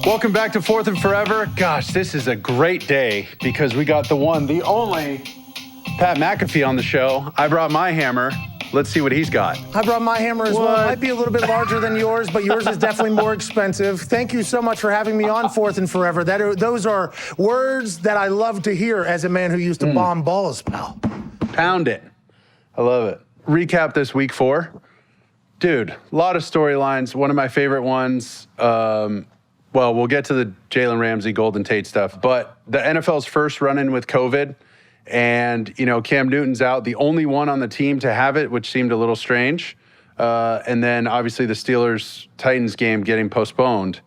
Welcome back to Fourth and Forever. Gosh, this is a great day because we got the one, the only Pat McAfee on the show. I brought my hammer. Let's see what he's got. I brought my hammer as well. It might be a little bit larger than yours, but yours is definitely more expensive. Thank you so much for having me on Fourth and Forever. Those are words that I love to hear as a man who used to bomb balls, pal. Pound it. I love it. Recap this week 4. Dude, a lot of storylines. One of my favorite ones, well, we'll get to the Jalen, Ramsey, Golden Tate stuff, but the NFL's first run-in with COVID, and, you know, Cam Newton's out, the only one on the team to have it, which seemed a little strange. And then, obviously, the Steelers-Titans game getting postponed.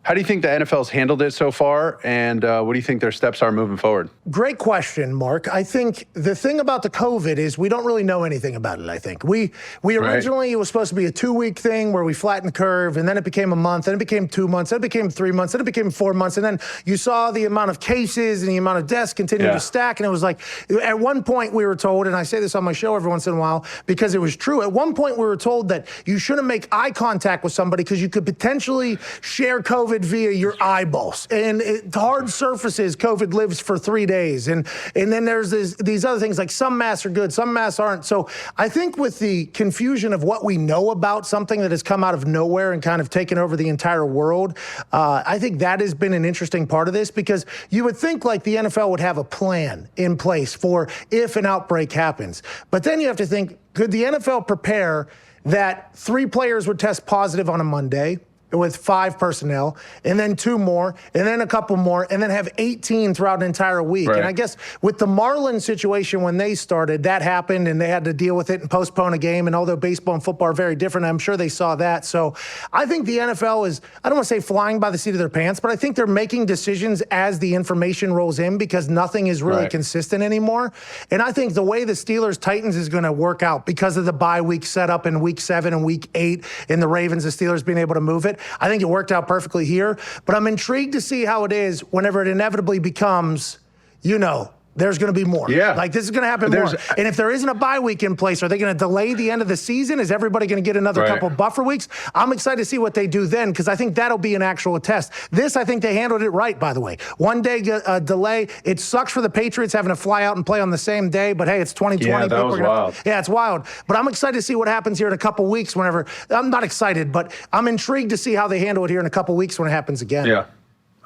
How do you think the NFL's handled it so far, and what do you think their steps are moving forward? Great question, Mark. I think the thing about the COVID is we don't really know anything about it, I think. We originally, it was supposed to be a 2-week thing where we flattened the curve, and then it became a month, then it became 2 months, then it became 3 months, then it became 4 months, and then you saw the amount of cases and the amount of deaths continue to stack, and it was like, at one point we were told, and I say this on my show every once in a while because it was true, at one point we were told that you shouldn't make eye contact with somebody because you could potentially share COVID via your eyeballs. And hard surfaces, COVID lives for 3 days. And then there's these other things like some masks are good, some masks aren't. So I think with the confusion of what we know about something that has come out of nowhere and kind of taken over the entire world, I think that has been an interesting part of this because you would think like the NFL would have a plan in place for if an outbreak happens. But then you have to think, could the NFL prepare that 3 players would test positive on a Monday with 5 personnel, and then 2 more, and then a couple more, and then have 18 throughout an entire week. Right. And I guess with the Marlins situation when they started, that happened, and they had to deal with it and postpone a game, and although baseball and football are very different, I'm sure they saw that. So I think the NFL is, I don't want to say flying by the seat of their pants, but I think they're making decisions as the information rolls in because nothing is really consistent anymore. And I think the way the Steelers-Titans is going to work out because of the bye week setup in week 7 and week 8, and the Ravens, the Steelers being able to move it, I think it worked out perfectly here, but I'm intrigued to see how it is whenever it inevitably becomes, you know, there's going to be more. Yeah. Like, this is going to happen more. And if there isn't a bye week in place, are they going to delay the end of the season? Is everybody going to get another couple buffer weeks? I'm excited to see what they do then because I think that'll be an actual test. This, I think they handled it right, by the way. 1 day delay. It sucks for the Patriots having to fly out and play on the same day, but hey, it's 2020. Yeah, that was wild. Yeah, it's wild. But I'm excited to see what happens here in a couple weeks whenever. I'm not excited, but I'm intrigued to see how they handle it here in a couple weeks when it happens again. Yeah.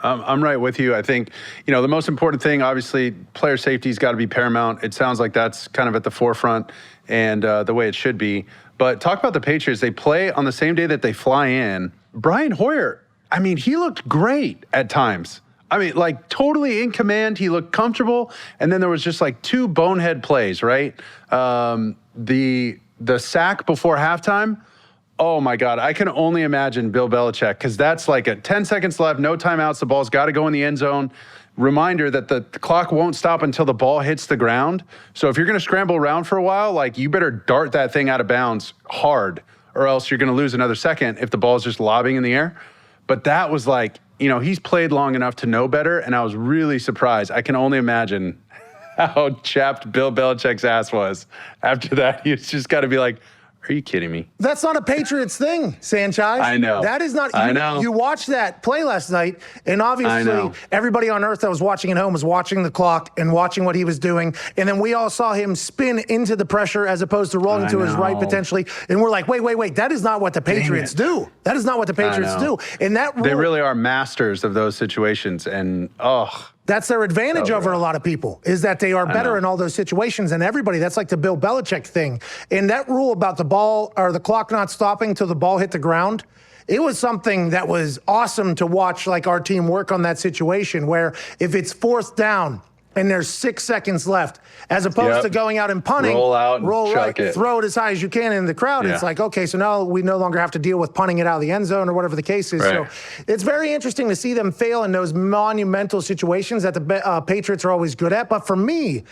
I'm right with you. I think, you know, the most important thing, obviously, player safety's got to be paramount. It sounds like that's kind of at the forefront and the way it should be. But talk about the Patriots. They play on the same day that they fly in. Brian Hoyer, I mean, he looked great at times. I mean, like, totally in command. He looked comfortable. And then there was just like 2 bonehead plays, right? The sack before halftime. Oh, my God. I can only imagine Bill Belichick because that's like at 10 seconds left, no timeouts. The ball's got to go in the end zone. Reminder that the clock won't stop until the ball hits the ground. So if you're going to scramble around for a while, like, you better dart that thing out of bounds hard or else you're going to lose another second if the ball's just lobbing in the air. But that was like, you know, he's played long enough to know better, and I was really surprised. I can only imagine how chapped Bill Belichick's ass was after that. He's just got to be like, are you kidding me? That's not a Patriots thing, Sanchez. I know. That is not. I know. You watched that play last night, and obviously everybody on earth that was watching at home was watching the clock and watching what he was doing. And then we all saw him spin into the pressure as opposed to rolling to his right potentially. And we're like, wait. That is not what the Patriots do. That is not what the Patriots do. And that rule, they really are masters of those situations. And, that's their advantage over a lot of people, is that they are better in all those situations. And everybody, that's like the Bill Belichick thing. And that rule about the ball or the clock not stopping till the ball hit the ground, it was something that was awesome to watch, like, our team work on that situation where if it's 4th down and there's 6 seconds left, as opposed to going out and punting, roll out, roll right, throw it as high as you can in the crowd. It's like, okay, so now we no longer have to deal with punting it out of the end zone or whatever the case is. So it's very interesting to see them fail in those monumental situations that the Patriots are always good at. But for me,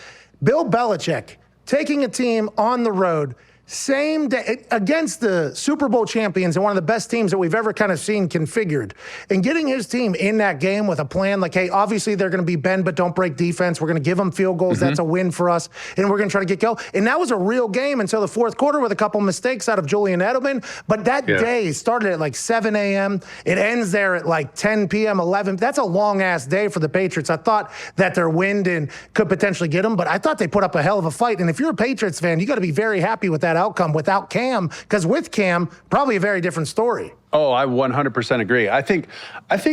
Bill Belichick taking a team on the road, Same day against the Super Bowl champions and one of the best teams that we've ever kind of seen configured. And getting his team in that game with a plan like, hey, obviously they're going to be bend but don't break defense. We're going to give them field goals. That's a win for us. And we're going to try to get going. And that was a real game until the fourth quarter with a couple mistakes out of Julian Edelman. But that day started at like 7 a.m. It ends there at like 10 p.m., 11. That's a long-ass day for the Patriots. I thought that their wind and could potentially get them, but I thought they put up a hell of a fight. And if you're a Patriots fan, you got to be very happy with that outcome without Cam, because with Cam, probably a very different story. Oh, I 100% agree. I think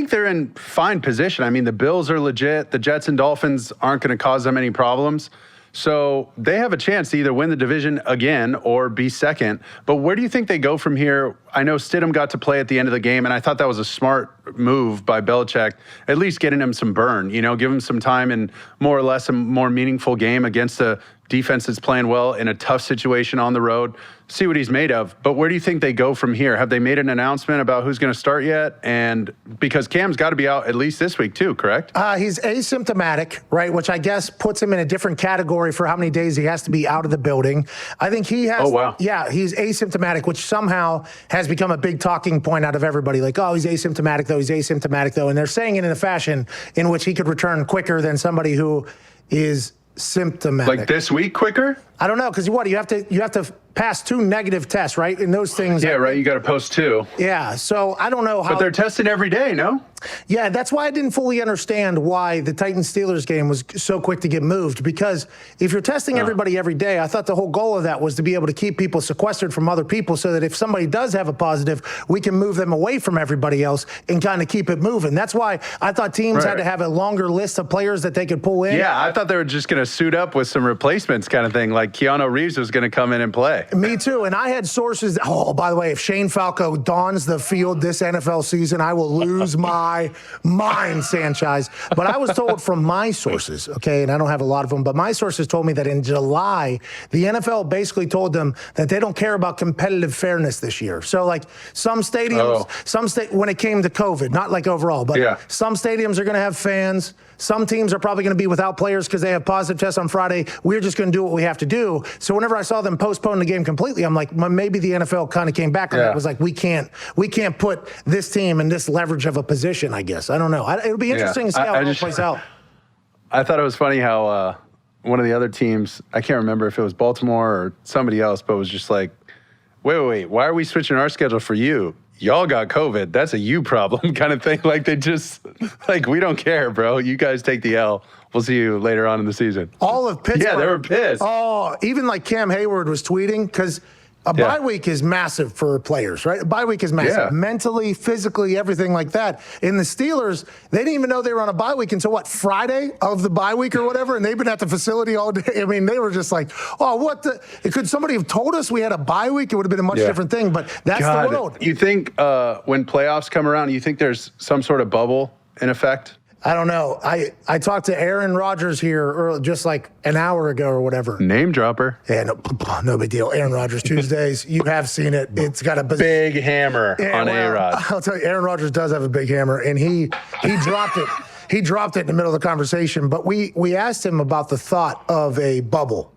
they're in fine position. I mean, the Bills are legit. The Jets and Dolphins aren't going to cause them any problems. So they have a chance to either win the division again or be second. But where do you think they go from here? I know Stidham got to play at the end of the game, and I thought that was a smart move by Belichick, at least getting him some burn, give him some time in more or less a more meaningful game against a defense that's playing well in a tough situation on the road. See what he's made of. But where do you think they go from here? Have they made an announcement about who's going to start yet? And because Cam's got to be out at least this week too, correct? He's asymptomatic, right? Which I guess puts him in a different category for how many days he has to be out of the building. I think he has. Oh, wow. Yeah, he's asymptomatic, which somehow has become a big talking point out of everybody. Like, oh, he's asymptomatic though. He's asymptomatic though. And they're saying it in a fashion in which he could return quicker than somebody who is symptomatic. Like this week quicker? I don't know, because you have to pass 2 negative tests, right? And those things. Yeah, right. You got to post 2. Yeah. So I don't know how. But they're testing every day, no? Yeah, that's why I didn't fully understand why the Titans-Steelers game was so quick to get moved. Because if you're testing everybody every day, I thought the whole goal of that was to be able to keep people sequestered from other people so that if somebody does have a positive, we can move them away from everybody else and kind of keep it moving. That's why I thought teams had to have a longer list of players that they could pull in. Yeah, I thought they were just going to suit up with some replacements kind of thing, like Keanu Reeves was going to come in and play. Me too. And I had sources. Oh, by the way, if Shane Falco dons the field this NFL season, I will lose my mind, Sanchez. But I was told from my sources, okay, and I don't have a lot of them, but my sources told me that in July, the NFL basically told them that they don't care about competitive fairness this year. So, like, some stadiums, when it came to COVID, not like overall, but some stadiums are going to have fans. Some teams are probably going to be without players because they have positive tests on Friday. We're just going to do what we have to do. So whenever I saw them postpone the game completely, I'm like, maybe the NFL kind of came back on that. It was like, we can't put this team in this leverage of a position, I guess. I don't know. It'll be interesting to see how it all plays out. I thought it was funny how one of the other teams, I can't remember if it was Baltimore or somebody else, but was just like, wait, why are we switching our schedule for you? Y'all got COVID. That's a you problem kind of thing. Like, they just, like, we don't care, bro. You guys take the L. We'll see you later on in the season. All of Pittsburgh. Yeah, they were pissed. Oh, even like Cam Hayward was tweeting, because a bye week is massive for players, right? A bye week is massive. Mentally, physically, everything like that. In the Steelers, they didn't even know they were on a bye week until, Friday of the bye week or whatever, and they've been at the facility all day. I mean, they were just like, oh, what the? Could somebody have told us we had a bye week? It would have been a much different thing, but that's the world. You think when playoffs come around, you think there's some sort of bubble in effect? I don't know. I talked to Aaron Rodgers here just like an hour ago or whatever. Name dropper. Yeah, no big deal. Aaron Rodgers Tuesdays. You have seen it. It's got a big hammer on A-Rod. I'll tell you, Aaron Rodgers does have a big hammer, and he dropped it. He dropped it in the middle of the conversation. But we asked him about the thought of a bubble,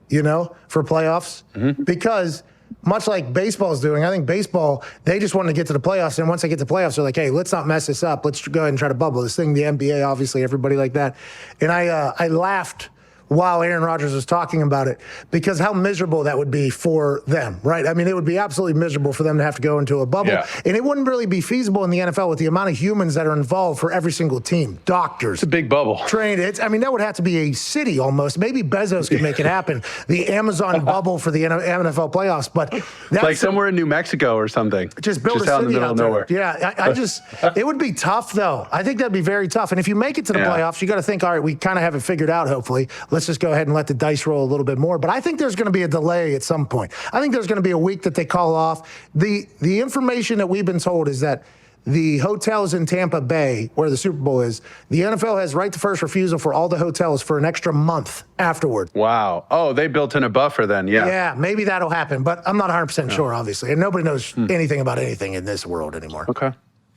for playoffs, because much like baseball's doing, I think baseball, they just want to get to the playoffs. And once they get to the playoffs, they're like, hey, let's not mess this up. Let's go ahead and try to bubble this thing. The NBA, obviously, everybody like that. And I laughed while Aaron Rodgers was talking about it, because how miserable that would be for them, right? I mean, it would be absolutely miserable for them to have to go into a bubble. And it wouldn't really be feasible in the NFL with the amount of humans that are involved for every single team. Doctors. It's a big bubble. Trained. That would have to be a city almost. Maybe Bezos could make it happen. The Amazon bubble for the NFL playoffs. But that's like somewhere in New Mexico or something. Just build a city out in the middle of nowhere. Yeah, it would be tough, though. I think that'd be very tough. And if you make it to the playoffs, you got to think, all right, we kind of have it figured out, hopefully. Let's just go ahead and let the dice roll a little bit more. But I think there's going to be a delay at some point. I think there's going to be a week that they call off. The information that we've been told is that the hotels in Tampa Bay, where the Super Bowl is, the NFL has right to first refusal for all the hotels for an extra month afterward. Wow. Oh, they built in a buffer then, Yeah, maybe that'll happen. But I'm not 100% sure, obviously. And nobody knows anything about anything in this world anymore. Okay.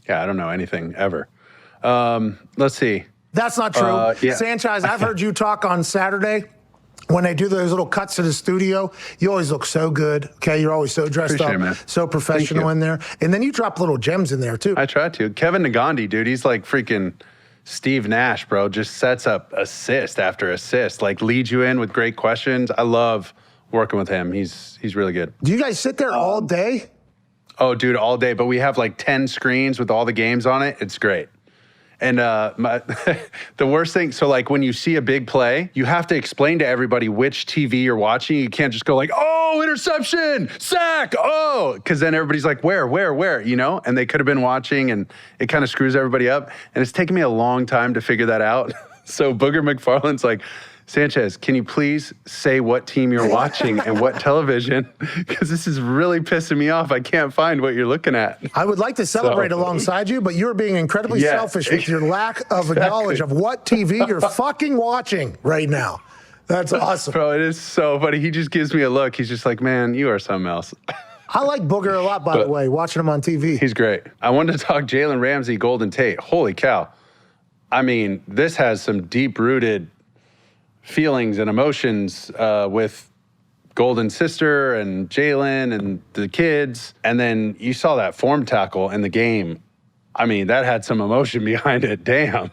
Yeah, I don't know anything ever. Let's see. That's not true. Sanchez, I've heard you talk on Saturday when they do those little cuts to the studio, you always look so good. Okay, you're always so dressed Appreciate up, it, man. so professional in there. And then you drop little gems in there too. I try to. Kevin Nagandi, dude, he's like freaking Steve Nash, bro. Just sets up assist after assist, like leads you in with great questions. I love working with him. He's really good. Do you guys sit there all day? Oh, dude, all day. But we have like 10 screens with all the games on it. It's great. And the worst thing, so like when you see a big play, you have to explain to everybody which TV you're watching. You can't just go like, oh, interception, sack, oh, because then everybody's like, where, you know? And they could have been watching, and it kind of screws everybody up. And it's taken me a long time to figure that out. So Booger McFarland's like, Sanchez, can you please say what team you're watching and what television? Because this is really pissing me off. I can't find what you're looking at. I would like to celebrate alongside you, but you're being incredibly selfish with your lack of knowledge of what TV you're fucking watching right now. That's awesome. Bro, it is so funny. He just gives me a look. He's just like, man, you are something else. I like Booger a lot, by the way, watching him on TV. He's great. I wanted to talk Jalen Ramsey, Golden Tate. Holy cow. I mean, this has some deep-rooted feelings and emotions with Golden's sister and Jalen and the kids. And then you saw that form tackle in the game. I mean, that had some emotion behind it. Damn.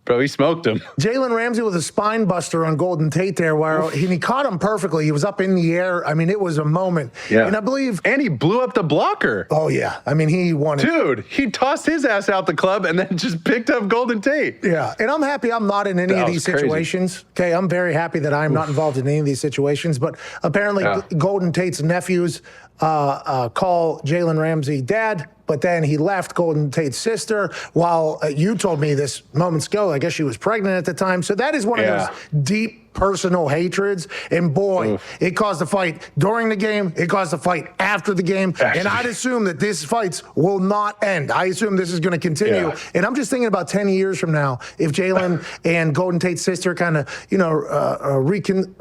Bro, he smoked him. Jalen Ramsey with a spine buster on Golden Tate there, where he caught him perfectly. He was up in the air. I mean, it was a moment. Yeah. And I believe... And he blew up the blocker. Oh, yeah. I mean, he won it. Dude, he tossed his ass out the club and then just picked up Golden Tate. Yeah. And I'm happy I'm not in any of these situations. Okay, I'm very happy that I'm not involved in any of these situations. But apparently Golden Tate's nephews call Jalen Ramsey dad, but then he left Golden Tate's sister while you told me this moments ago, I guess she was pregnant at the time. So that is one of those deep personal hatreds. And boy, it caused a fight during the game. It caused a fight after the game. And I'd assume that these fights will not end. I assume this is going to continue. And I'm just thinking about 10 years from now, if Jalen and Golden Tate's sister kind of, you know,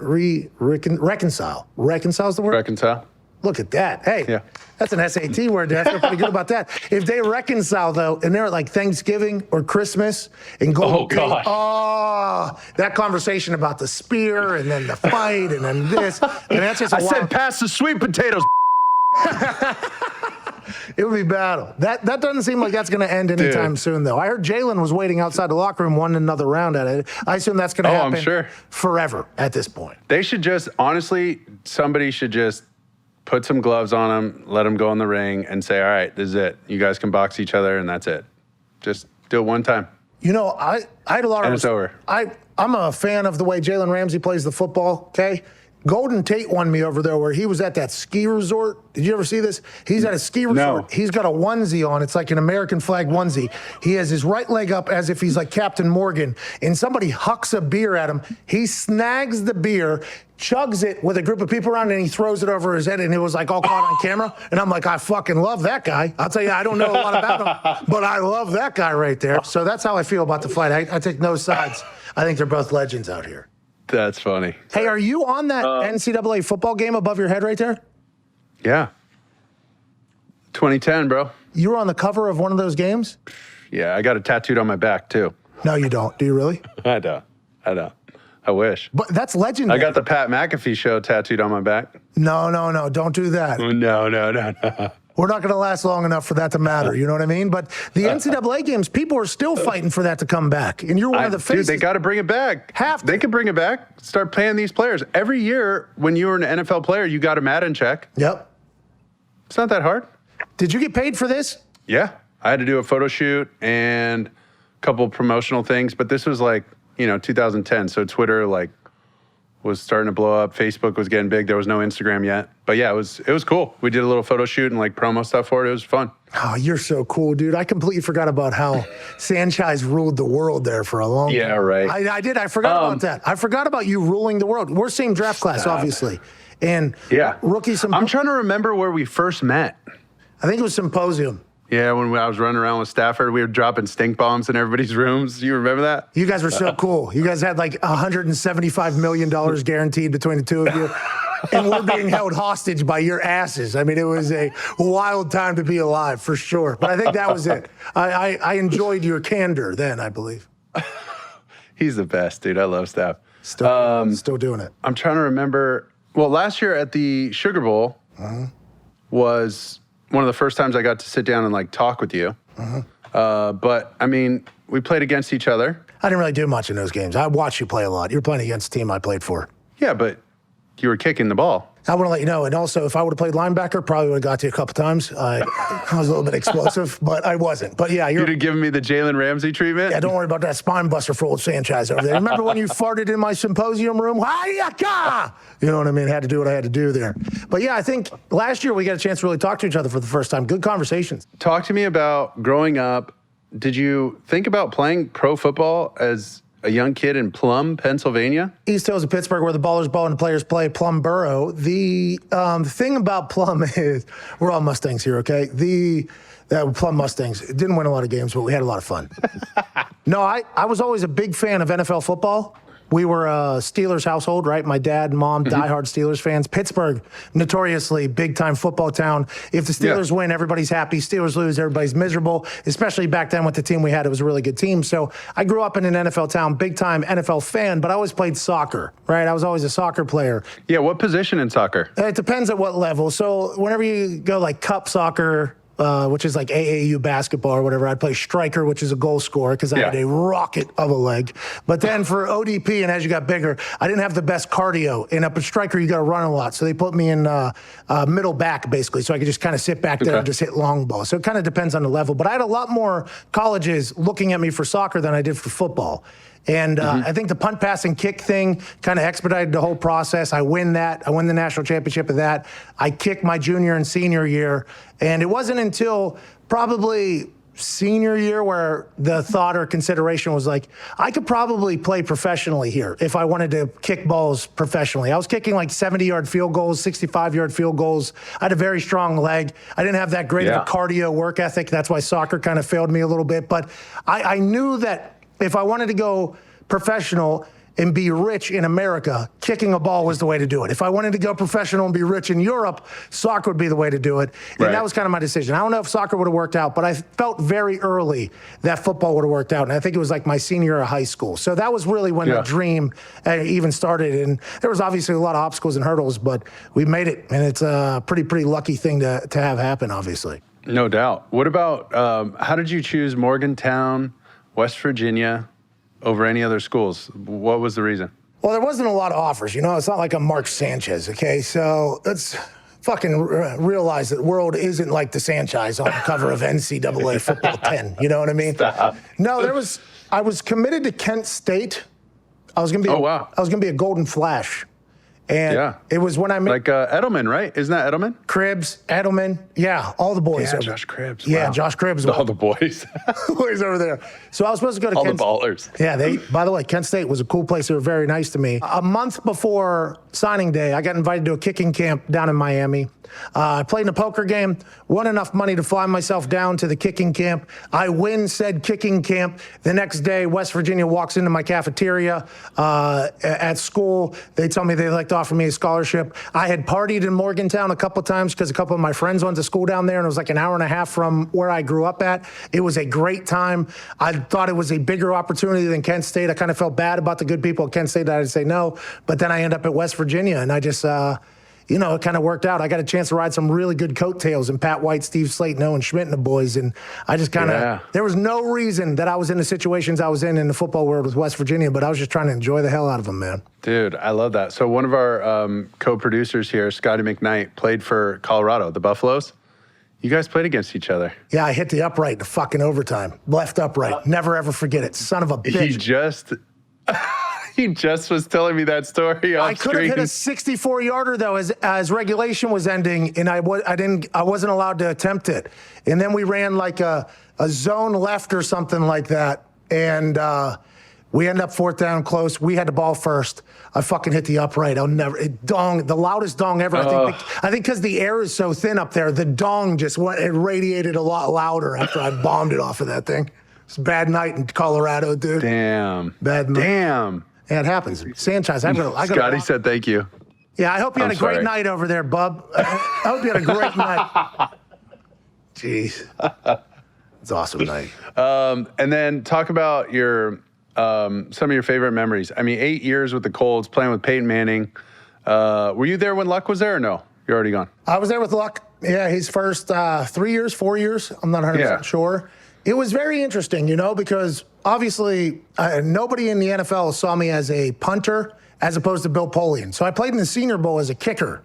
reconcile. Reconcile's the word? Reconcile. Look at that. Hey, that's an SAT word there. I feel pretty good about that. If they reconcile, though, and they're at like Thanksgiving or Christmas and Golden Tate, that conversation about the spear and then the fight and then this. And that's just I said pass the sweet potatoes. It would be battle. That doesn't seem like that's going to end anytime soon, though. I heard Jalen was waiting outside the locker room wanting another round at it. I assume that's going to happen forever at this point. They should just, honestly, somebody should just put some gloves on them, let them go in the ring, and say, all right, this is it. You guys can box each other, and that's it. Just do it one time. You know, I had a lot of... And it's over. I'm a fan of the way Jalen Ramsey plays the football, okay? Golden Tate won me over there where he was at that ski resort. Did you ever see this? He's at a ski resort. No. He's got a onesie on. It's like an American flag onesie. He has his right leg up as if he's like Captain Morgan, and somebody hucks a beer at him. He snags the beer, chugs it with a group of people around, and he throws it over his head, and it was like all caught on camera. And I'm like, I fucking love that guy. I'll tell you, I don't know a lot about him, but I love that guy right there. So that's how I feel about the fight. I take no sides. I think they're both legends out here. That's funny. Hey, are you on that NCAA football game above your head right there? Yeah. 2010, bro. You were on the cover of one of those games? Yeah, I got it tattooed on my back, too. No, you don't. Do you really? I don't. I wish. But that's legendary. I got the Pat Mcafee show tattooed on my back. No. Don't do that. No. We're not going to last long enough for that to matter. You know what I mean? But the NCAA games, people are still fighting for that to come back. And you're one of the faces. Dude, they got to bring it back. They can bring it back. Start paying these players. Every year, when you were an NFL player, you got a Madden check. Yep. It's not that hard. Did you get paid for this? Yeah. I had to do a photo shoot and a couple promotional things. But this was like, 2010. So Twitter, was starting to blow up. Facebook was getting big. There was no Instagram yet. But yeah, it was cool. We did a little photo shoot and promo stuff for it. It was fun. Oh, you're so cool, dude. I completely forgot about how Sanchez ruled the world there for a long time. Yeah, right. I did. I forgot about that. I forgot about you ruling the world. We're same draft class, obviously. And rookie I'm trying to remember where we first met. I think it was Symposium. Yeah, when I was running around with Stafford, we were dropping stink bombs in everybody's rooms. You remember that? You guys were so cool. You guys had $175 million guaranteed between the two of you. And we're being held hostage by your asses. I mean, it was a wild time to be alive, for sure. But I think that was it. I enjoyed your candor then, I believe. He's the best, dude. I love Staff. Still doing it. I'm trying to remember. Well, last year at the Sugar Bowl was one of the first times I got to sit down and like talk with you. But I mean, we played against each other. I didn't really do much in those games. I watched you play a lot. You were playing against the team I played for. Yeah, but you were kicking the ball. I want to let you know. And also, if I would have played linebacker, probably would have got to you a couple times. I was a little bit explosive, but I wasn't. But yeah, you'd have given me the Jalen Ramsey treatment? Yeah, don't worry about that spine buster for old Sanchez over there. Remember when you farted in my symposium room? Hi-ya-ka! You know what I mean? Had to do what I had to do there. But yeah, I think last year we got a chance to really talk to each other for the first time. Good conversations. Talk to me about growing up. Did you think about playing pro football as a young kid in Plum, Pennsylvania? East Hills of Pittsburgh, where the ballers ball and the players play, Plum Borough. The thing about Plum is, we're all Mustangs here, okay? Plum Mustangs didn't win a lot of games, but we had a lot of fun. No, I was always a big fan of NFL football. We were a Steelers household, right? My dad and mom, diehard Steelers fans. Pittsburgh, notoriously big-time football town. If the Steelers win, everybody's happy. Steelers lose, everybody's miserable, especially back then with the team we had. It was a really good team. So I grew up in an NFL town, big-time NFL fan, but I always played soccer, right? I was always a soccer player. Yeah, what position in soccer? It depends at what level. So whenever you go like cup soccer, which is like AAU basketball or whatever, I'd play striker, which is a goal scorer, because I had a rocket of a leg. But then for ODP, and as you got bigger, I didn't have the best cardio. And up a striker, you got to run a lot. So they put me in middle back, basically, so I could just kind of sit back there and just hit long ball. So it kind of depends on the level. But I had a lot more colleges looking at me for soccer than I did for football. And I think the punt, pass, and kick thing kind of expedited the whole process. I win that. I win the national championship of that. I kicked my junior and senior year. And it wasn't until probably senior year where the thought or consideration was like, I could probably play professionally here if I wanted to kick balls professionally. I was kicking like 70-yard field goals, 65-yard field goals. I had a very strong leg. I didn't have that great of a cardio work ethic. That's why soccer kind of failed me a little bit. But I knew that if I wanted to go professional and be rich in America, kicking a ball was the way to do it. If I wanted to go professional and be rich in Europe, soccer would be the way to do it. And that was kind of my decision. I don't know if soccer would have worked out, but I felt very early that football would have worked out. And I think it was like my senior year of high school. So that was really when the dream even started. And there was obviously a lot of obstacles and hurdles, but we made it. And it's a pretty lucky thing to have happen, obviously. No doubt. What about, how did you choose Morgantown, West Virginia, over any other schools? What was the reason? Well, there wasn't a lot of offers. You know, it's not like a Mark Sanchez, okay? So let's fucking realize that the world isn't like the Sanchez on the cover of NCAA Football 10. You know what I mean? Stop. No, I was committed to Kent State. I was gonna be I was gonna be a Golden Flash. And it was when I made... Like Edelman, right? Isn't that Edelman? Cribbs, Edelman. Yeah, all the boys. Yeah, Josh Cribbs. Yeah, Josh Cribbs. All the boys. Boys over there. So I was supposed to go to Kent... All the ballers. Yeah, by the way, Kent State was a cool place. They were very nice to me. A month before signing day, I got invited to a kicking camp down in Miami. I played in a poker game, won enough money to fly myself down to the kicking camp. I win said kicking camp. The next day, West Virginia walks into my cafeteria at school. They tell me they'd like to offer me a scholarship. I had partied in Morgantown a couple times because a couple of my friends went to school down there, and it was like an hour and a half from where I grew up at. It was a great time. I thought it was a bigger opportunity than Kent State. I kind of felt bad about the good people at Kent State that I'd say no, but then I end up at West Virginia, and I just... you know, it kind of worked out. I got a chance to ride some really good coattails and Pat White, Steve Slate, Owen Schmidt and the boys. And I just kind of, there was no reason that I was in the situations I was in the football world with West Virginia, but I was just trying to enjoy the hell out of them, man. Dude, I love that. So one of our co-producers here, Scotty McKnight, played for Colorado, the Buffaloes. You guys played against each other. Yeah, I hit the upright in the fucking overtime. Left upright. Never, ever forget it. Son of a bitch. He just was telling me that story off I could have hit a 64-yarder though, as regulation was ending, and I wasn't allowed to attempt it. And then we ran like a zone left or something like that, and we end up fourth down close. We had the ball first. I fucking hit the upright. The loudest dong ever. I think because the air is so thin up there, the dong just it radiated a lot louder after I bombed it off of that thing. It's a bad night in Colorado, dude. Damn. Bad night. Damn. Yeah, it happens. Sanchez, Scotty said thank you. Yeah, I hope you had a great night over there, bub. I hope you had a great night. Jeez. It's an awesome night. And then talk about your some of your favorite memories. I mean, 8 years with the Colts, playing with Peyton Manning. Were you there when Luck was there or no? You're already gone. I was there with Luck. Yeah, his first 3 years, 4 years. I'm not 100% sure. It was very interesting, because obviously nobody in the NFL saw me as a punter as opposed to Bill Polian. So I played in the Senior Bowl as a kicker.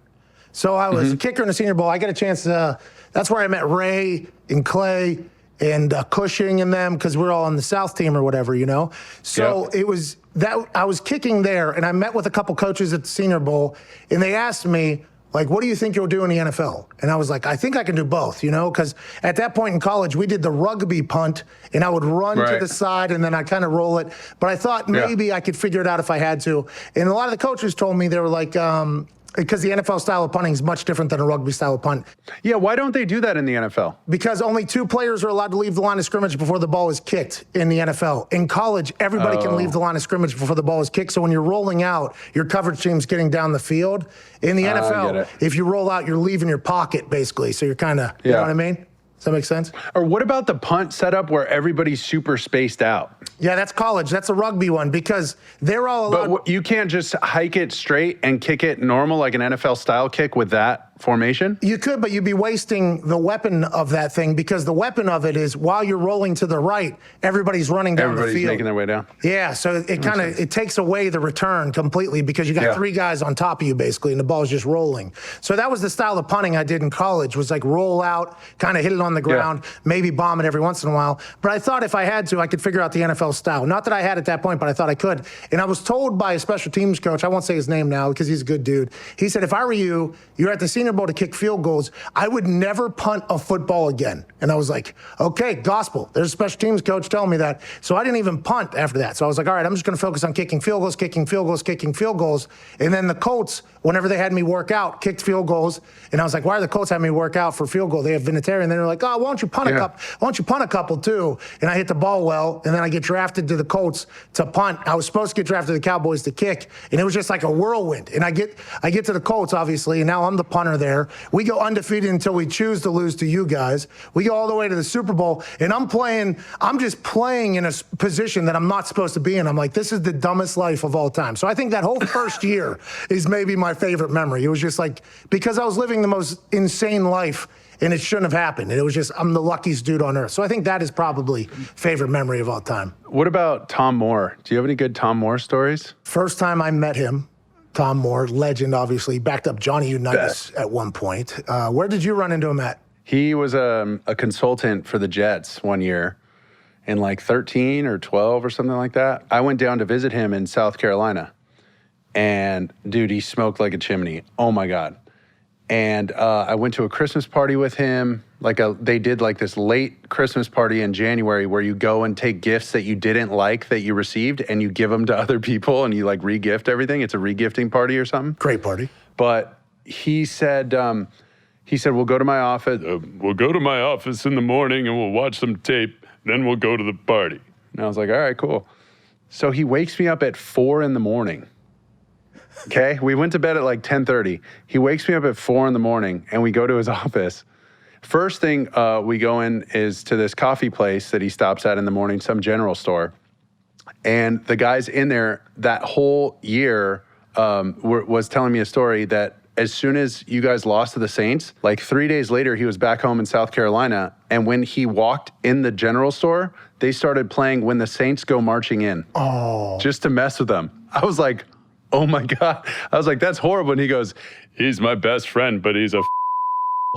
So I was a kicker in the Senior Bowl. I got a chance to, that's where I met Ray and Clay and Cushing and them, because we're all on the South team or whatever, So it was that I was kicking there, and I met with a couple coaches at the Senior Bowl, and they asked me, like, what do you think you'll do in the NFL? And I was like, I think I can do both, because at that point in college, we did the rugby punt, and I would run to the side, and then I'd kind of roll it. But I thought maybe I could figure it out if I had to. And a lot of the coaches told me, they were like, because the NFL style of punting is much different than a rugby style of punt. Yeah, why don't they do that in the NFL? Because only 2 players are allowed to leave the line of scrimmage before the ball is kicked in the NFL. In college, everybody can leave the line of scrimmage before the ball is kicked. So when you're rolling out, your coverage team's getting down the field. In the NFL, if you roll out, you're leaving your pocket, basically. So you're kind of, you know what I mean? Does that make sense? Or what about the punt setup where everybody's super spaced out? Yeah, that's college. That's a rugby one, because they're all allowed. But you can't just hike it straight and kick it normal like an NFL style kick with that formation? You could, but you'd be wasting the weapon of that thing, because the weapon of it is while you're rolling to the right, everybody's running down the field. Everybody's making their way down. Yeah, so it kind of it takes away the return completely, because you got 3 guys on top of you basically, and the ball's just rolling. So that was the style of punting I did in college, was like roll out, kind of hit it on the ground, maybe bomb it every once in a while. But I thought if I had to, I could figure out the NFL style. Not that I had at that point, but I thought I could. And I was told by a special teams coach, I won't say his name now because he's a good dude. He said, if I were you, you're at the Senior Bowl to kick field goals, I would never punt a football again. And I was like, okay, gospel. There's a special teams coach telling me that. So I didn't even punt after that. So I was like, all right, I'm just going to focus on kicking field goals, kicking field goals, kicking field goals. And then the Colts, whenever they had me work out, kicked field goals. And I was like, why are the Colts having me work out for field goal? They have Vinatieri. And they were like, oh, why don't you punt a couple? Why don't you punt a couple too? And I hit the ball well. And then I get drafted to the Colts to punt. I was supposed to get drafted to the Cowboys to kick. And it was just like a whirlwind. And I get to the Colts, obviously, and now I'm the punter there. We go undefeated until we choose to lose to you guys. We go all the way to the Super Bowl, and I'm just playing in a position that I'm not supposed to be in. I'm like, this is the dumbest life of all time. So I think that whole first year is maybe my favorite memory. It was just like, because I was living the most insane life, and it shouldn't have happened. And it was just, I'm the luckiest dude on earth. So I think that is probably favorite memory of all time. What about Tom Moore? Do you have any good Tom Moore stories? First time I met him, Tom Moore, legend, obviously, backed up Johnny Unitas at one point. Where did you run into him at? He was a consultant for the Jets one year in like 13 or 12 or something like that. I went down to visit him in South Carolina. And, dude, he smoked like a chimney. Oh, my God. And I went to a Christmas party with him. They did like this late Christmas party in January where you go and take gifts that you didn't like that you received and you give them to other people and you like re-gift everything. It's a re-gifting party or something. Great party. But he said, we'll go to my office. We'll go to my office in the morning and we'll watch some tape. Then we'll go to the party. And I was like, all right, cool. So he wakes me up at 4 a.m. Okay, we went to bed at like 10:30. He wakes me up at 4 a.m. and we go to his office. First thing we go in is to this coffee place that he stops at in the morning, some general store. And the guys in there that whole year was telling me a story that as soon as you guys lost to the Saints, like 3 days later, he was back home in South Carolina. And when he walked in the general store, they started playing When the Saints Go Marching In. Oh. Just to mess with them. I was like, oh my God. I was like, that's horrible. And he goes, he's my best friend, but he's a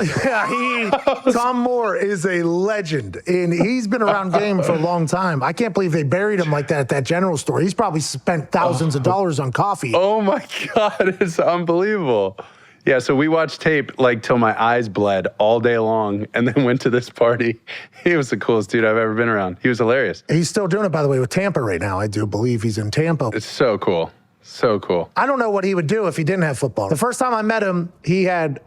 Yeah, Tom Moore is a legend, and he's been around game for a long time. I can't believe they buried him like that at that general store. He's probably spent thousands of dollars on coffee. Oh my God, it's unbelievable. Yeah, so we watched tape like till my eyes bled all day long and then went to this party. He was the coolest dude I've ever been around. He was hilarious. He's still doing it, by the way, with Tampa right now. I do believe he's in Tampa. It's so cool. So cool. I don't know what he would do if he didn't have football. The first time I met him, he had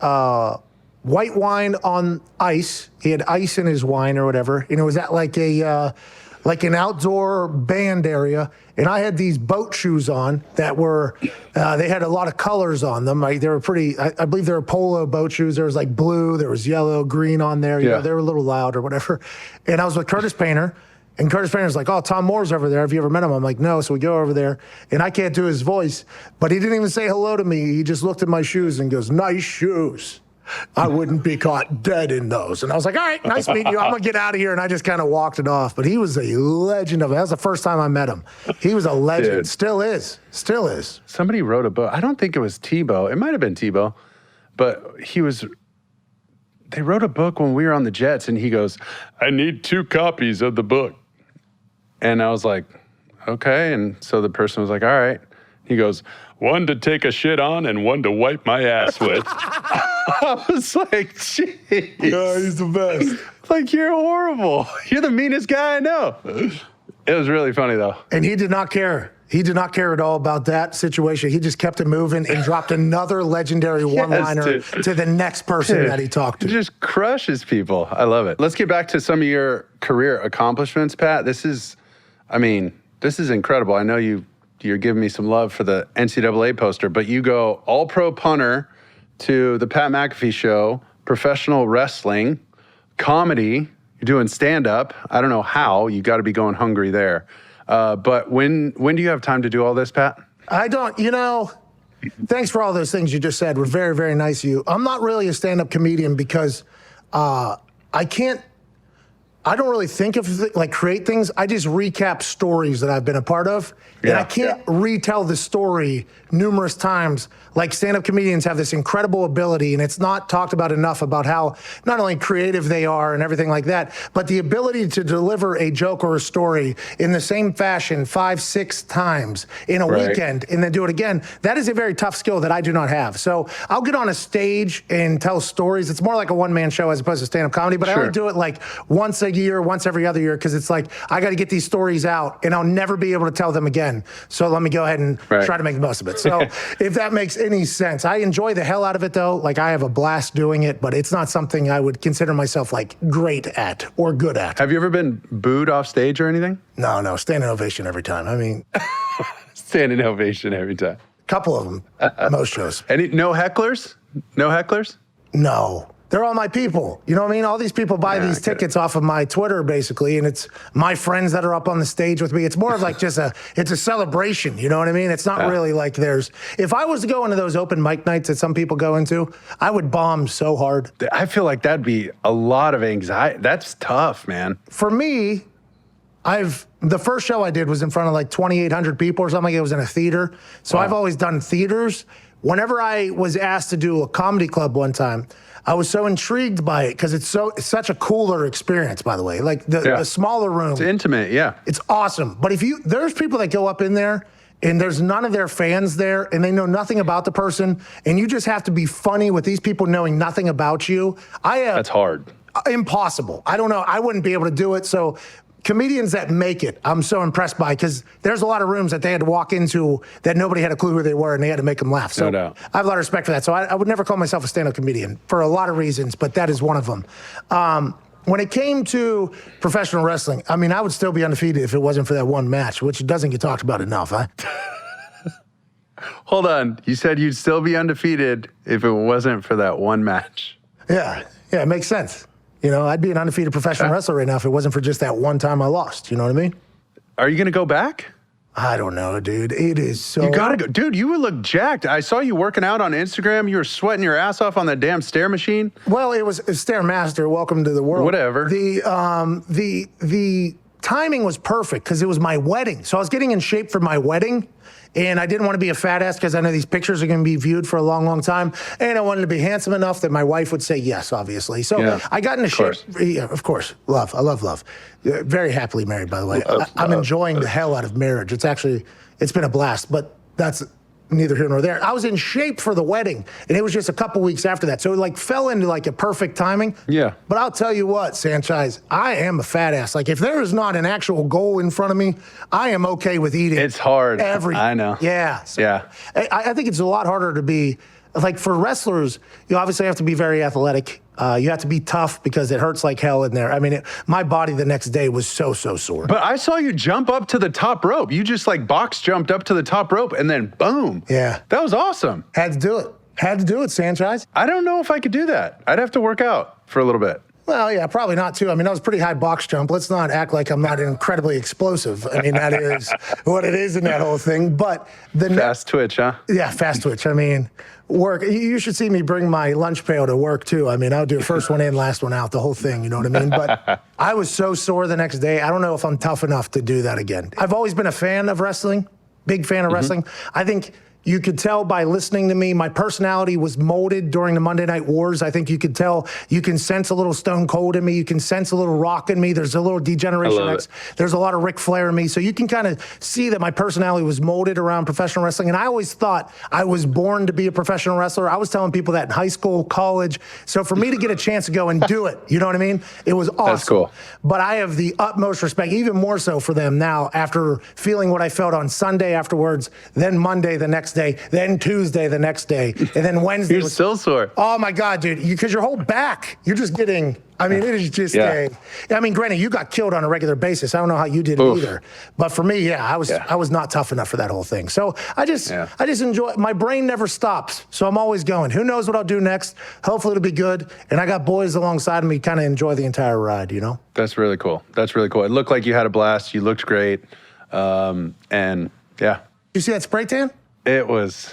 white wine on ice. He had ice in his wine or whatever. And it was at like an outdoor band area. And I had these boat shoes on that were, they had a lot of colors on them. Like they were pretty, I believe they were polo boat shoes. There was like blue, there was yellow, green on there. You know, they were a little loud or whatever. And I was with Curtis Painter. And Curtis Painter's like, oh, Tom Moore's over there. Have you ever met him? I'm like, no. So we go over there, and I can't do his voice, but he didn't even say hello to me. He just looked at my shoes and goes, nice shoes. I wouldn't be caught dead in those. And I was like, all right, nice meeting you. I'm going to get out of here. And I just kind of walked it off. But he was a legend of it. That was the first time I met him. He was a legend. Dude. Still is. Still is. Somebody wrote a book. I don't think it was Tebow. It might have been Tebow. But they wrote a book when we were on the Jets, and he goes, I need 2 copies of the book. And I was like, okay. And so the person was like, all right. He goes, 1 to take a shit on and 1 to wipe my ass with. I was like, jeez. Yeah, he's the best. Like, you're horrible. You're the meanest guy I know. It was really funny, though. And he did not care. He did not care at all about that situation. He just kept it moving and dropped another legendary one-liner to the next person that he talked to. He just crushes people. I love it. Let's get back to some of your career accomplishments, Pat. This is incredible. I know you're giving me some love for the NCAA poster, but you go all-pro punter to the Pat McAfee show, professional wrestling, comedy, you're doing stand-up. I don't know how. You got to be going hungry there. But when do you have time to do all this, Pat? I don't, thanks for all those things you just said. Were very, very nice of you. I'm not really a stand-up comedian because I don't really think of, create things. I just recap stories that I've been a part of. And I can't retell the story numerous times. Like stand-up comedians have this incredible ability, and it's not talked about enough about how not only creative they are and everything like that, but the ability to deliver a joke or a story in the same fashion 5, 6 times in a weekend and then do it again. That is a very tough skill that I do not have. So I'll get on a stage and tell stories. It's more like a one-man show as opposed to stand-up comedy, but I only do it like once a year, once every other year, because it's like I got to get these stories out, and I'll never be able to tell them again. So let me go ahead and try to make the most of it. So if that makes any sense. I enjoy the hell out of it, though. Like, I have a blast doing it, but it's not something I would consider myself, like, great at or good at. Have you ever been booed off stage or anything? No. Standing ovation every time. I mean... Standing ovation every time. Couple of them, most shows. No hecklers? No hecklers? No. They're all my people. You know what I mean? All these people buy these tickets off of my Twitter, basically, and it's my friends that are up on the stage with me. It's more of like just it's a celebration, you know what I mean? It's not really like if I was to go into those open mic nights that some people go into, I would bomb so hard. I feel like that'd be a lot of anxiety. That's tough, man. For me, the first show I did was in front of like 2,800 people or something. It was in a theater. So I've always done theaters. Whenever I was asked to do a comedy club one time, I was so intrigued by it because it's such a cooler experience, by the way. Like the smaller room. It's intimate, yeah. It's awesome. But there's people that go up in there and there's none of their fans there and they know nothing about the person, and you just have to be funny with these people knowing nothing about you. That's hard. Impossible. I don't know. I wouldn't be able to do it. So comedians that make it, I'm so impressed by, because there's a lot of rooms that they had to walk into that nobody had a clue who they were, and they had to make them laugh. So no doubt. I have a lot of respect for that. So I would never call myself a stand-up comedian for a lot of reasons, but that is one of them. When it came to professional wrestling, I mean, I would still be undefeated if it wasn't for that one match, which doesn't get talked about enough, huh? Hold on. You said you'd still be undefeated if it wasn't for that one match. Yeah, it makes sense. You know, I'd be an undefeated professional wrestler right now if it wasn't for just that one time I lost. You know what I mean? Are you going to go back? I don't know, dude. It is so... You got to go. Dude, you would look jacked. I saw you working out on Instagram. You were sweating your ass off on that damn stair machine. Well, it was Stairmaster. Welcome to the world. Whatever. The timing was perfect because it was my wedding. So I was getting in shape for my wedding. And I didn't want to be a fat ass because I know these pictures are going to be viewed for a long, long time. And I wanted to be handsome enough that my wife would say yes, obviously. So I got into shape. Yeah, of course. Love. I love love. Very happily married, by the way. I'm enjoying the hell out of marriage. It's been a blast, but that's neither here nor there. I was in shape for the wedding, and it was just a couple weeks after that. So it like fell into like a perfect timing. Yeah. But I'll tell you what, Sanchez, I am a fat ass. Like if there is not an actual goal in front of me, I am okay with eating. It's hard. I know. Yeah. So yeah. I think it's a lot harder to be, like for wrestlers, you obviously have to be very athletic. You have to be tough because it hurts like hell in there. I mean, my body the next day was so sore. But I saw you jump up to the top rope. You just like box jumped up to the top rope and then boom. Yeah. That was awesome. Had to do it, Sanchez. I don't know if I could do that. I'd have to work out for a little bit. Well, yeah, probably not too. I mean, that was a pretty high box jump. Let's not act like I'm not incredibly explosive. I mean, that is what it is in that whole thing. But the fast twitch, huh? Yeah, fast twitch. I mean, work. You should see me bring my lunch pail to work too. I mean, I'll do first one in, last one out, the whole thing. You know what I mean? But I was so sore the next day. I don't know if I'm tough enough to do that again. I've always been a fan of wrestling, big fan of wrestling. I think you could tell by listening to me, my personality was molded during the Monday Night Wars. I think you could tell, you can sense a little Stone Cold in me. You can sense a little Rock in me. There's a little Degeneration X. There's a lot of Ric Flair in me. So you can kind of see that my personality was molded around professional wrestling. And I always thought I was born to be a professional wrestler. I was telling people that in high school, college. So for me to get a chance to go and do it, you know what I mean? It was awesome. That's cool. But I have the utmost respect, even more so for them now, after feeling what I felt on Sunday afterwards, then Monday the next day, then Tuesday the next day, and then Wednesday. You're still sore. Oh my God, dude! Because your whole back, you're just getting. I mean, it is just I mean, granted, you got killed on a regular basis. I don't know how you did it either, but for me, I was not tough enough for that whole thing. So I just enjoy. My brain never stops, so I'm always going. Who knows what I'll do next? Hopefully, it'll be good. And I got boys alongside of me, kind of enjoy the entire ride. You know. That's really cool. That's really cool. It looked like you had a blast. You looked great, and yeah. You see that spray tan? It was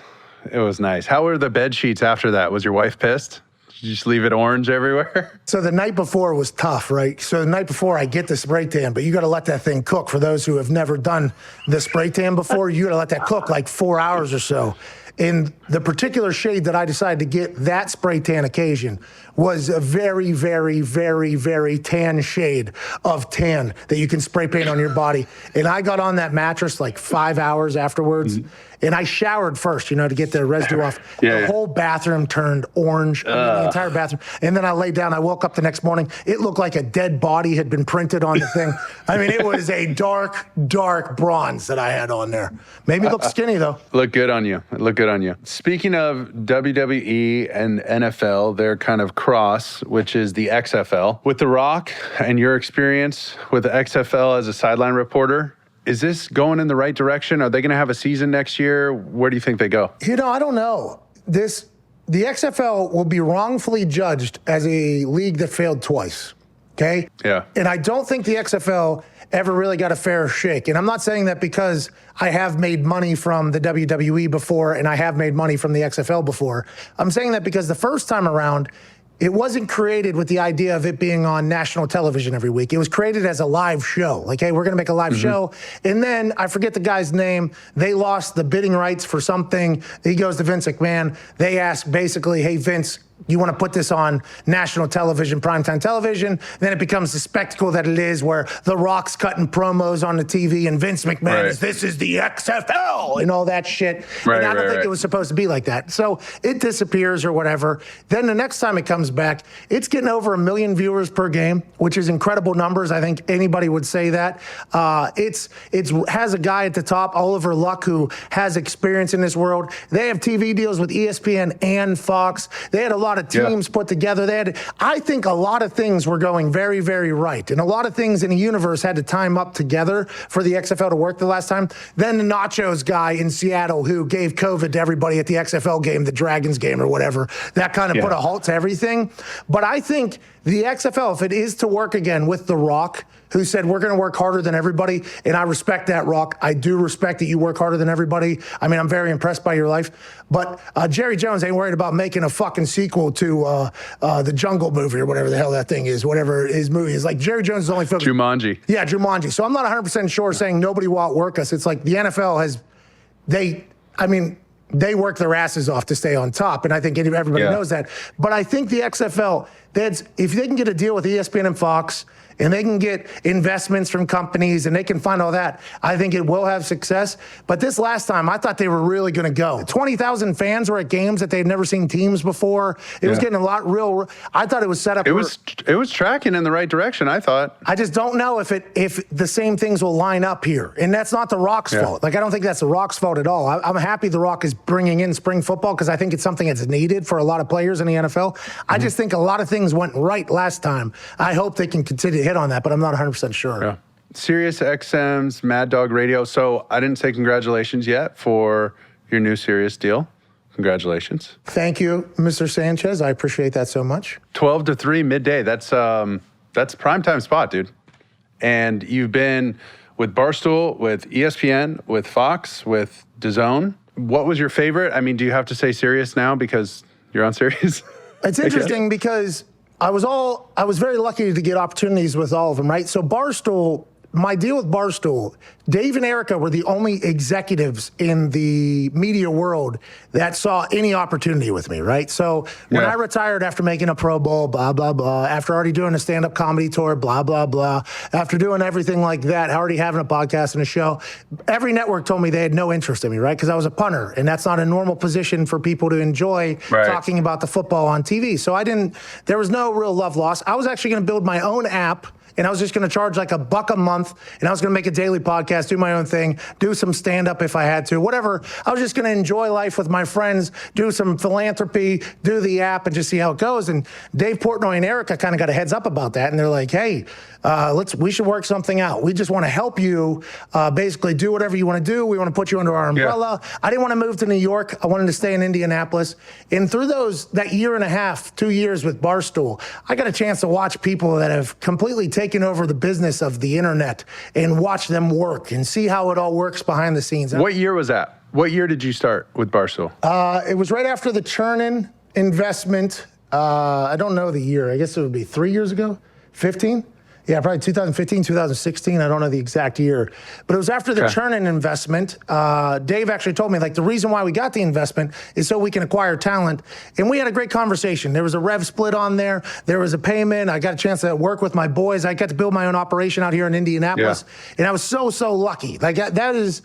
nice. How were the bed sheets after that? Was your wife pissed? Did you just leave it orange everywhere? So the night before was tough, right? So the night before I get the spray tan, but you got to let that thing cook. For those who have never done the spray tan before, you got to let that cook like 4 hours or so. And the particular shade that I decided to get that spray tan occasion was a very, very, very, very tan shade of tan that you can spray paint on your body. And I got on that mattress like 5 hours afterwards. And I showered first, you know, to get the residue off. The whole bathroom turned orange, the entire bathroom. And then I laid down. I woke up the next morning. It looked like a dead body had been printed on the thing. I mean, it was a dark, dark bronze that I had on there. Made me look skinny, though. Look good on you. Look good on you. Speaking of WWE and NFL, their kind of cross, which is the XFL. With The Rock and your experience with the XFL as a sideline reporter, is this going in the right direction? Are they going to have a season next year? Where do you think they go? You know, I don't know. The XFL will be wrongfully judged as a league that failed twice, okay? Yeah. And I don't think the XFL ever really got a fair shake. And I'm not saying that because I have made money from the WWE before and I have made money from the XFL before. I'm saying that because the first time around, it wasn't created with the idea of it being on national television every week. It was created as a live show. Like, hey, we're going to make a live show. And then, I forget the guy's name, they lost the bidding rights for something. He goes to Vince McMahon. They ask basically, hey, Vince, you want to put this on national television, primetime television? Then it becomes the spectacle that it is, where The Rock's cutting promos on the TV and Vince McMahon is, this is the XFL, and all that shit. And I don't think it was supposed to be like that. So it disappears or whatever. Then the next time it comes back, it's getting over 1 million viewers per game, which is incredible numbers. I think anybody would say that. It has a guy at the top, Oliver Luck, who has experience in this world. They have TV deals with ESPN and Fox. They had a lot of teams put together. I think a lot of things were going very, very right. And a lot of things in the universe had to time up together for the XFL to work the last time. Then the Nachos guy in Seattle, who gave COVID to everybody at the XFL game, the Dragons game or whatever, that kind of put a halt to everything. But I think the XFL, if it is to work again with The Rock, who said, we're going to work harder than everybody, and I respect that, Rock. I do respect that you work harder than everybody. I mean, I'm very impressed by your life. But Jerry Jones ain't worried about making a fucking sequel to the Jungle movie or whatever the hell that thing is, whatever his movie is. Like, Jerry Jones is only focused. Jumanji. Yeah, Jumanji. So I'm not 100% sure saying nobody will outwork us. It's like the NFL has, they work their asses off to stay on top, and I think everybody knows that. But I think the XFL, if they can get a deal with ESPN and Fox, and they can get investments from companies, and they can find all that, I think it will have success. But this last time, I thought they were really going to go. 20,000 fans were at games that they'd never seen teams before. It was getting a lot real. I thought it was set up. It was tracking in the right direction, I thought. I just don't know if the same things will line up here. And that's not The Rock's fault. Like, I don't think that's The Rock's fault at all. I'm happy The Rock is bringing in spring football, because I think it's something that's needed for a lot of players in the NFL. I just think a lot of things went right last time. I hope they can continue to hit on that, but I'm not 100% sure. Yeah. Sirius XM's Mad Dog Radio. So I didn't say congratulations yet for your new Sirius deal, Congratulations. Thank you, Mr. Sanchez. I appreciate that so much. 12 to 3 midday. That's primetime spot, dude. And you've been with Barstool, with ESPN, with Fox, with DAZN. What was your favorite? I mean, do you have to say Sirius now because you're on Sirius? It's interesting because I was very lucky to get opportunities with all of them, right? So Barstool, my deal with Barstool, Dave and Erica were the only executives in the media world that saw any opportunity with me, right? So when I retired after making a Pro Bowl, blah, blah, blah, after already doing a stand-up comedy tour, blah, blah, blah, after doing everything like that, already having a podcast and a show, every network told me they had no interest in me, right? Because I was a punter, and that's not a normal position for people to enjoy talking about the football on TV. So there was no real love lost. I was actually going to build my own app, and I was just going to charge like $1 a month, and I was going to make a daily podcast, do my own thing, do some stand-up if I had to, whatever. I was just going to enjoy life with my friends, do some philanthropy, do the app, and just see how it goes. And Dave Portnoy and Erica kind of got a heads up about that, and they're like, hey, we should work something out. We just want to help you basically do whatever you want to do. We want to put you under our umbrella. Yeah. I didn't want to move to New York. I wanted to stay in Indianapolis. And through that year and a half, 2 years with Barstool, I got a chance to watch people that have completely taken over the business of the internet and watch them work and see how it all works behind the scenes. What year was that? What year did you start with Barstool? It was right after the Chernin investment. I don't know the year. I guess it would be 3 years ago, 15? Yeah, probably 2015, 2016. I don't know the exact year. But it was after the Chernin investment. Dave actually told me, like, the reason why we got the investment is so we can acquire talent. And we had a great conversation. There was a rev split on there. There was a payment. I got a chance to work with my boys. I got to build my own operation out here in Indianapolis. Yeah. And I was so lucky. Like, that is,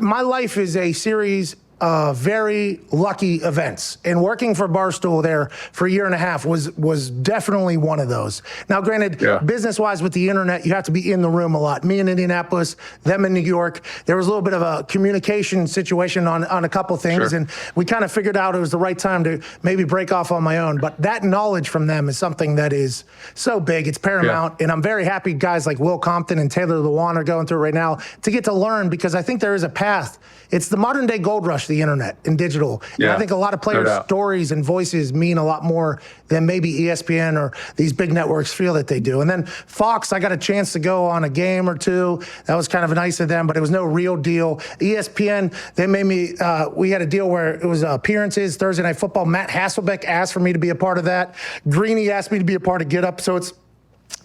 my life is a series very lucky events, and working for Barstool there for a year and a half was definitely one of those. Now, granted, business-wise with the internet, you have to be in the room a lot. Me in Indianapolis, them in New York. There was a little bit of a communication situation on a couple things, and we kind of figured out it was the right time to maybe break off on my own. But that knowledge from them is something that is so big. It's paramount, and I'm very happy guys like Will Compton and Taylor Lewan are going through it right now to get to learn, because I think there is a path. It's the modern day gold rush, the internet and digital. And I think a lot of players' stories and voices mean a lot more than maybe ESPN or these big networks feel that they do. And then Fox, I got a chance to go on a game or two. That was kind of nice of them, but it was no real deal. ESPN, they made me, we had a deal where it was appearances, Thursday Night Football. Matt Hasselbeck asked for me to be a part of that. Greeny asked me to be a part of Get Up. So it's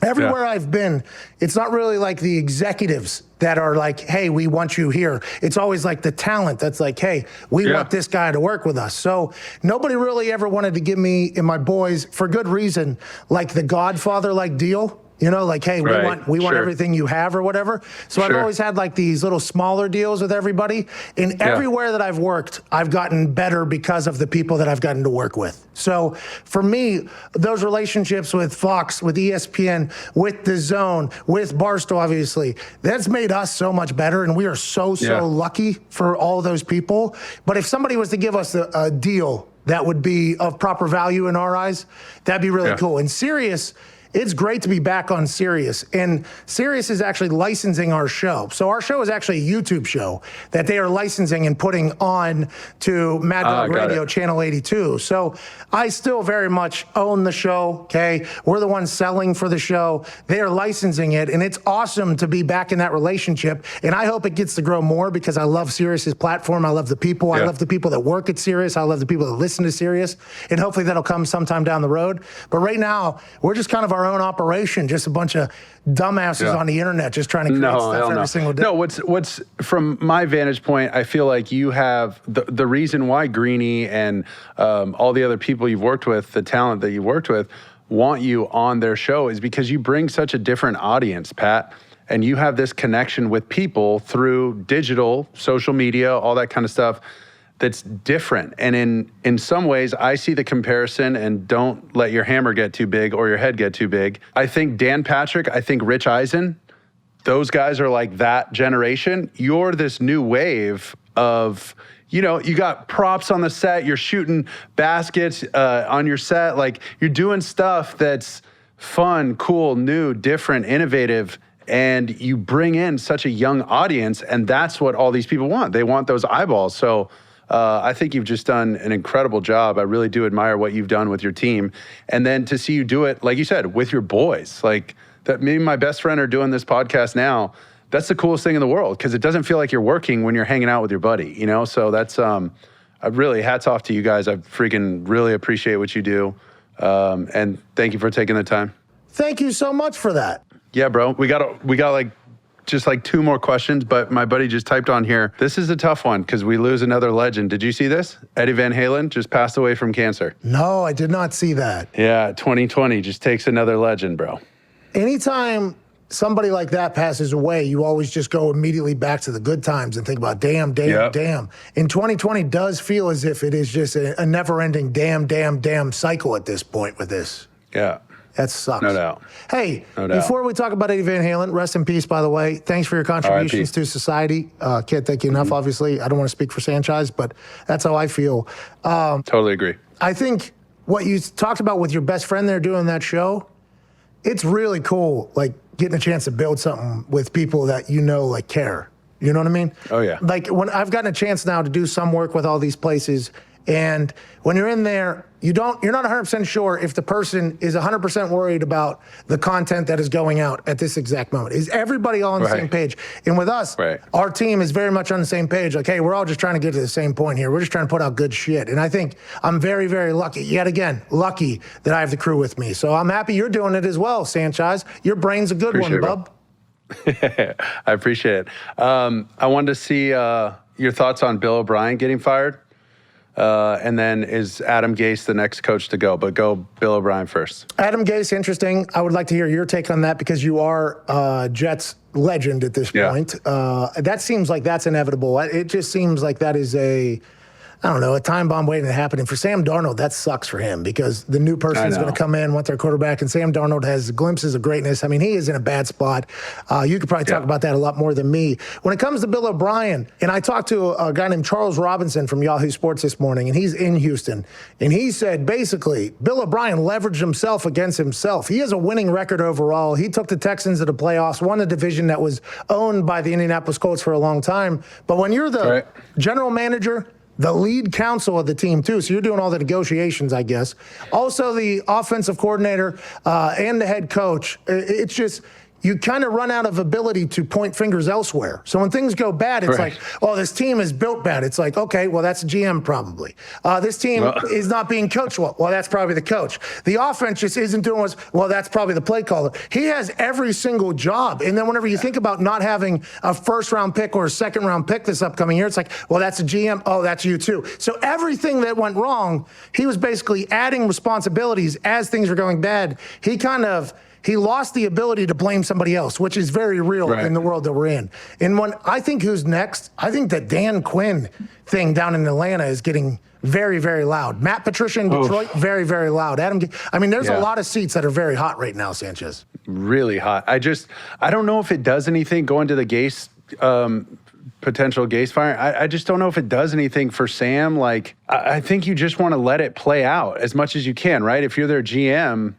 everywhere I've been, it's not really like the executives that are like, hey, we want you here. It's always like the talent that's like, hey, we want this guy to work with us. So nobody really ever wanted to give me and my boys, for good reason, like the Godfather-like deal. You know, like, hey, we want everything you have or whatever. So I've always had like these little smaller deals with everybody. And everywhere that I've worked, I've gotten better because of the people that I've gotten to work with. So for me, those relationships with Fox, with ESPN, with DAZN, with Barstool, obviously, that's made us so much better. And we are so lucky for all those people. But if somebody was to give us a deal that would be of proper value in our eyes, that'd be really cool. And Sirius, it's great to be back on Sirius. And Sirius is actually licensing our show. So our show is actually a YouTube show that they are licensing and putting on to Mad Dog Radio Channel 82. So I still very much own the show, okay? We're the ones selling for the show. They are licensing it, and it's awesome to be back in that relationship. And I hope it gets to grow more because I love Sirius's platform. I love the people. I love the people that work at Sirius. I love the people that listen to Sirius. And hopefully that'll come sometime down the road. But right now, we're just kind of our own operation, just a bunch of dumbasses on the internet just trying to create stuff every single day. No, what's from my vantage point, I feel like you have the reason why Greeny and all the other people you've worked with, the talent that you've worked with, want you on their show is because you bring such a different audience, Pat. And you have this connection with people through digital, social media, all that kind of stuff that's different. And in some ways, I see the comparison, and don't let your hammer get too big or your head get too big. I think Dan Patrick, I think Rich Eisen, those guys are like that generation. You're this new wave of, you know, you got props on the set, you're shooting baskets on your set, like you're doing stuff that's fun, cool, new, different, innovative, and you bring in such a young audience, and that's what all these people want. They want those eyeballs. So I think you've just done an incredible job. I really do admire what you've done with your team. And then to see you do it, like you said, with your boys, like that, me and my best friend are doing this podcast now. That's the coolest thing in the world because it doesn't feel like you're working when you're hanging out with your buddy, you know? So that's, I really, hats off to you guys. I freaking really appreciate what you do. And thank you for taking the time. Thank you so much for that. Yeah, bro. We got like just like 2 more questions, but my buddy just typed on here. This is a tough one because we lose another legend. Did you see this? Eddie Van Halen just passed away from cancer. No, I did not see that. Yeah, 2020 just takes another legend, bro. Anytime somebody like that passes away, you always just go immediately back to the good times and think about damn. And 2020 does feel as if it is just a never-ending damn cycle at this point with this. Yeah. That sucks. No doubt. Hey, No doubt. Before we talk about Eddie Van Halen, rest in peace, by the way. Thanks for your contributions to society. Can't thank you enough, obviously. I don't want to speak for Sanchez, but that's how I feel. Totally agree. I think what you talked about with your best friend there doing that show, it's really cool, like, getting a chance to build something with people that you know, like, care. You know what I mean? Oh, yeah. Like, when I've gotten a chance now to do some work with all these places, and when you're in there, you're not 100% sure if the person is 100% worried about the content that is going out at this exact moment. Is everybody all on the same page? And with us, our team is very much on the same page. Like, hey, we're all just trying to get to the same point here. We're just trying to put out good shit. And I think I'm very, very lucky, yet again, lucky that I have the crew with me. So I'm happy you're doing it as well, Sanchez. Your brain's a good one, bub. I appreciate it. I wanted to see your thoughts on Bill O'Brien getting fired. And then is Adam Gase the next coach to go? But go Bill O'Brien first. Adam Gase, interesting. I would like to hear your take on that because you are Jets legend at this point. That seems like that's inevitable. It just seems like that is a time bomb waiting to happen. And for Sam Darnold, that sucks for him because the new person is going to come in, want their quarterback, and Sam Darnold has glimpses of greatness. I mean, he is in a bad spot. You could probably talk about that a lot more than me. When it comes to Bill O'Brien, and I talked to a guy named Charles Robinson from Yahoo Sports this morning, and he's in Houston, and he said basically Bill O'Brien leveraged himself against himself. He has a winning record overall. He took the Texans to the playoffs, won a division that was owned by the Indianapolis Colts for a long time. But when you're the general manager, the lead counsel of the team, too. So you're doing all the negotiations, I guess. Also, the offensive coordinator and the head coach. It's just, you kind of run out of ability to point fingers elsewhere. So when things go bad, it's like, oh, this team is built bad. It's like, okay, well, that's GM probably. This team is not being coached well. Well, that's probably the coach. The offense just isn't doing well, that's probably the play caller. He has every single job. And then whenever you think about not having a first-round pick or a second-round pick this upcoming year, it's like, well, that's a GM. Oh, that's you too. So everything that went wrong, he was basically adding responsibilities as things were going bad. He lost the ability to blame somebody else, which is very real in the world that we're in. And when I think who's next, I think the Dan Quinn thing down in Atlanta is getting very, very loud. Matt Patricia in Detroit, very, very loud. There's a lot of seats that are very hot right now, Sanchez. Really hot. I don't know if it does anything going to the Gase, potential Gase fire. I just don't know if it does anything for Sam. Like, I think you just want to let it play out as much as you can, right? If you're their GM,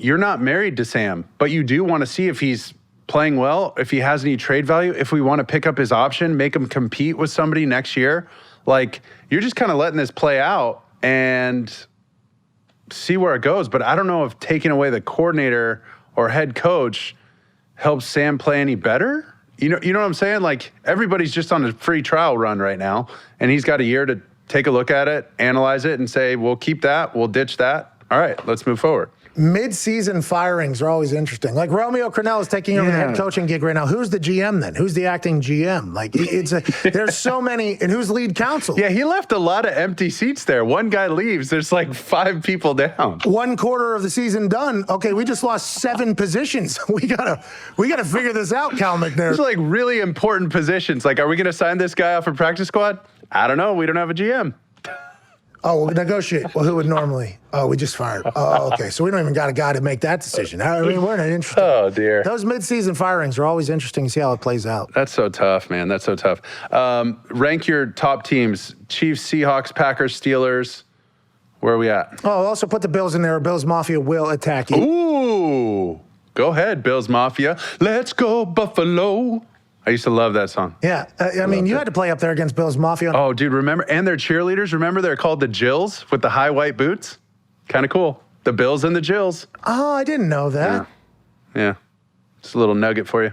you're not married to Sam, but you do want to see if he's playing well, if he has any trade value, if we want to pick up his option, make him compete with somebody next year. Like, you're just kind of letting this play out and see where it goes. But I don't know if taking away the coordinator or head coach helps Sam play any better. You know what I'm saying? Like, everybody's just on a free trial run right now, and he's got a year to take a look at it, analyze it, and say, we'll keep that, we'll ditch that. All right, let's move forward. Mid-season firings are always interesting. Like, Romeo Crennel is taking over the head coaching gig right now. Who's the GM then? Who's the acting GM? Like, there's so many, and who's lead counsel? Yeah, he left a lot of empty seats there. One guy leaves, there's like 5 people down. 1 quarter of the season done. Okay, we just lost 7 positions. We gotta figure this out, Cal McNair. There's like really important positions. Like, are we gonna sign this guy off for practice squad? I don't know. We don't have a GM. Oh, we'll negotiate. Well, who would normally? Oh, we just fired. Oh, okay. So we don't even got a guy to make that decision. I mean, we're not interested. Oh, dear. Those mid-season firings are always interesting to see how it plays out. That's so tough, man. That's so tough. Rank your top teams. Chiefs, Seahawks, Packers, Steelers. Where are we at? Oh, also put the Bills in there. Bills Mafia will attack you. Ooh. Go ahead, Bills Mafia. Let's go, Buffalo. I used to love that song. Yeah. I mean, you had to play up there against Bills Mafia. Oh, dude, remember? And their cheerleaders, remember they're called the Jills with the high white boots? Kind of cool. The Bills and the Jills. Oh, I didn't know that. Yeah. Just a little nugget for you.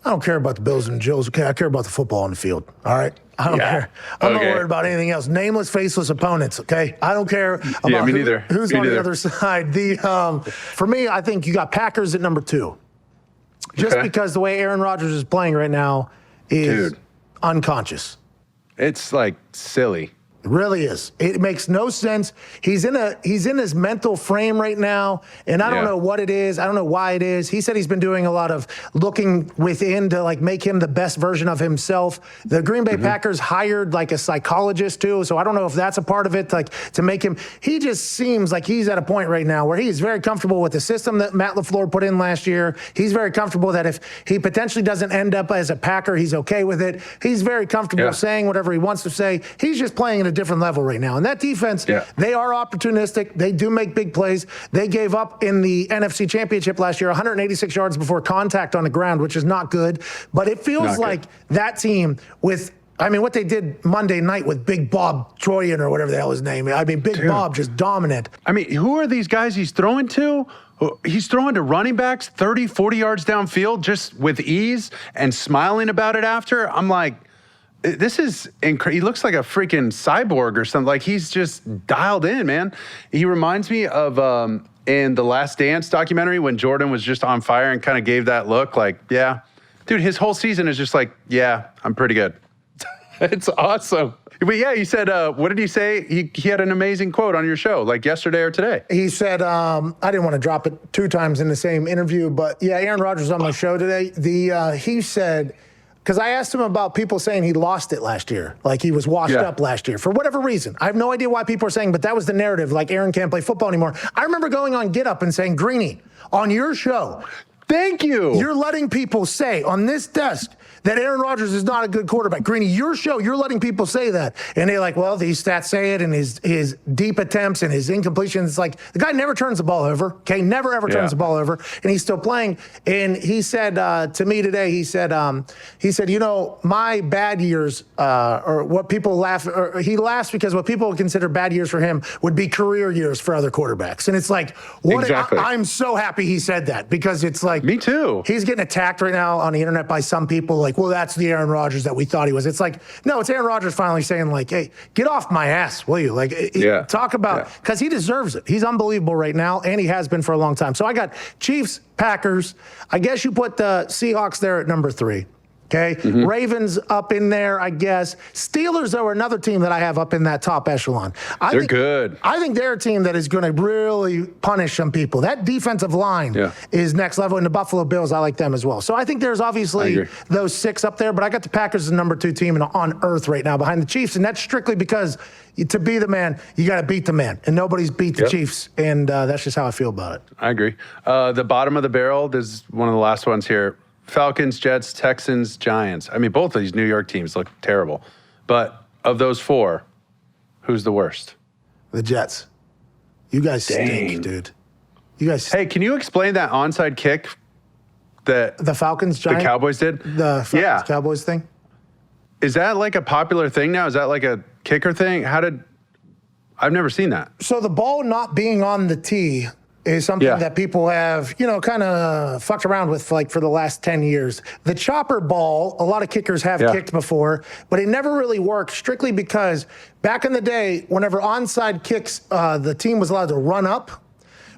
I don't care about the Bills and Jills. Okay, I care about the football on the field. All right, I don't care. I'm not worried about anything else. Nameless, faceless opponents. Okay, I don't care about me neither. Who's on the other side. For me, I think you got Packers at number 2, just because the way Aaron Rodgers is playing right now is unconscious. It's like silly. It really is. It makes no sense. He's in his mental frame right now, and I don't know what it is. I don't know why it is. He said he's been doing a lot of looking within to like make him the best version of himself. The Green Bay Packers hired like a psychologist too, so I don't know if that's a part of it, like to make him. He just seems like he's at a point right now where he's very comfortable with the system that Matt LaFleur put in last year. He's very comfortable that if he potentially doesn't end up as a Packer, he's okay with it. He's very comfortable saying whatever he wants to say. He's just playing at a different level right now. And that defense, they are opportunistic. They do make big plays. They gave up in the NFC Championship last year 186 yards before contact on the ground, which is not good. But it feels like that team with, I mean, what they did Monday night with Big Bob Troyan or whatever the hell his name is. I mean, Big Bob just dominant. I mean, who are these guys he's throwing to? He's throwing to running backs 30, 40 yards downfield just with ease and smiling about it after. I'm like, this is incredible. He looks like a freaking cyborg or something. Like he's just dialed in, man. He reminds me of in the Last Dance documentary when Jordan was just on fire and kind of gave that look like, yeah. Dude, his whole season is just like, yeah, I'm pretty good. It's awesome. But yeah, you said, what did he say? He had an amazing quote on your show, like yesterday or today. He said, I didn't want to drop it 2 times in the same interview, but yeah, Aaron Rodgers on my show today. He said, because I asked him about people saying he lost it last year, like he was washed up last year for whatever reason. I have no idea why people are saying, but that was the narrative, like Aaron can't play football anymore. I remember going on Get Up and saying, Greeny, on your show, thank you. You're letting people say on this desk that Aaron Rodgers is not a good quarterback. Greeny, your show, you're letting people say that. And they're like, well, these stats say it, and his deep attempts and his incompletions. It's like, the guy never turns the ball over, okay? Never, ever turns the ball over, and he's still playing. And he said to me today, he said, you know, my bad years, or what people laugh, or he laughs because what people would consider bad years for him would be career years for other quarterbacks. And it's like, I'm so happy he said that, because it's like, me too. He's getting attacked right now on the internet by some people, like, well, that's the Aaron Rodgers that we thought he was. It's like, no, it's Aaron Rodgers finally saying, like, hey, get off my ass, will you? Like, talk about, because he deserves it. He's unbelievable right now, and he has been for a long time. So I got Chiefs, Packers. I guess you put the Seahawks there at number 3. Okay, Ravens up in there, I guess. Steelers, though, are another team that I have up in that top echelon. They're good. I think they're a team that is going to really punish some people. That defensive line is next level, and the Buffalo Bills, I like them as well. So I think there's obviously those 6 up there, but I got the Packers as the number 2 team on earth right now behind the Chiefs, and that's strictly because to be the man, you got to beat the man, and nobody's beat the Chiefs, and that's just how I feel about it. I agree. The bottom of the barrel, this is one of the last ones here. Falcons, Jets, Texans, Giants. I mean, both of these New York teams look terrible. But of those 4, who's the worst? The Jets. You guys stink, dude. You guys. Hey, can you explain that onside kick that the Falcons, Giants, the Cowboys did? The Falcons, Cowboys thing? Is that like a popular thing now? Is that like a kicker thing? I've never seen that. So the ball not being on the tee is something that people have, you know, kind of fucked around with like for the last 10 years. The chopper ball, a lot of kickers have kicked before, but it never really worked strictly because back in the day, whenever onside kicks, the team was allowed to run up.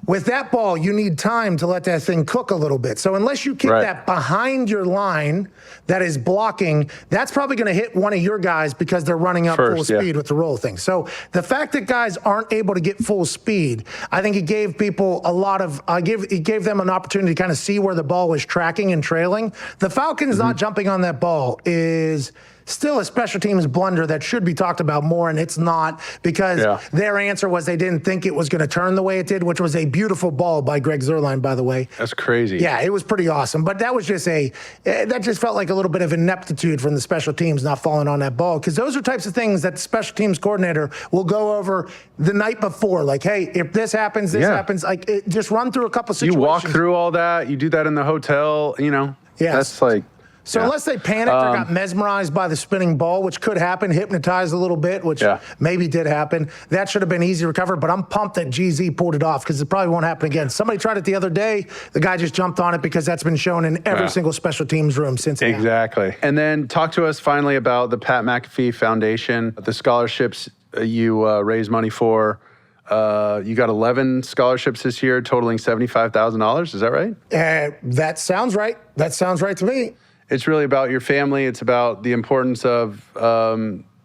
With that ball, you need time to let that thing cook a little bit. So unless you kick that behind your line that is blocking, that's probably going to hit one of your guys because they're running up full speed with the roll thing. So the fact that guys aren't able to get full speed, I think it gave people a lot of, it gave them an opportunity to kind of see where the ball was tracking and trailing. The Falcons not jumping on that ball is still a special teams blunder that should be talked about more, and it's not because their answer was they didn't think it was going to turn the way it did, which was a beautiful ball by Greg Zuerlein, by the way. That's crazy. Yeah, it was pretty awesome, but that was just that just felt like a little bit of ineptitude from the special teams not falling on that ball, because those are types of things that the special teams coordinator will go over the night before, like, hey, if this happens, like just run through a couple situations. You walk through all that, you do that in the hotel, you know. That's like, So unless they panicked or got mesmerized by the spinning ball, which could happen, hypnotized a little bit, which maybe did happen, that should have been easy to recover. But I'm pumped that GZ pulled it off because it probably won't happen again. Somebody tried it the other day. The guy just jumped on it because that's been shown in every single special teams room since. Exactly. And then talk to us finally about the Pat Mcafee Foundation, the scholarships you raise money for. You got 11 scholarships this year, totaling $75,000. Is that right? That sounds right. That sounds right to me. It's really about your family. It's about the importance of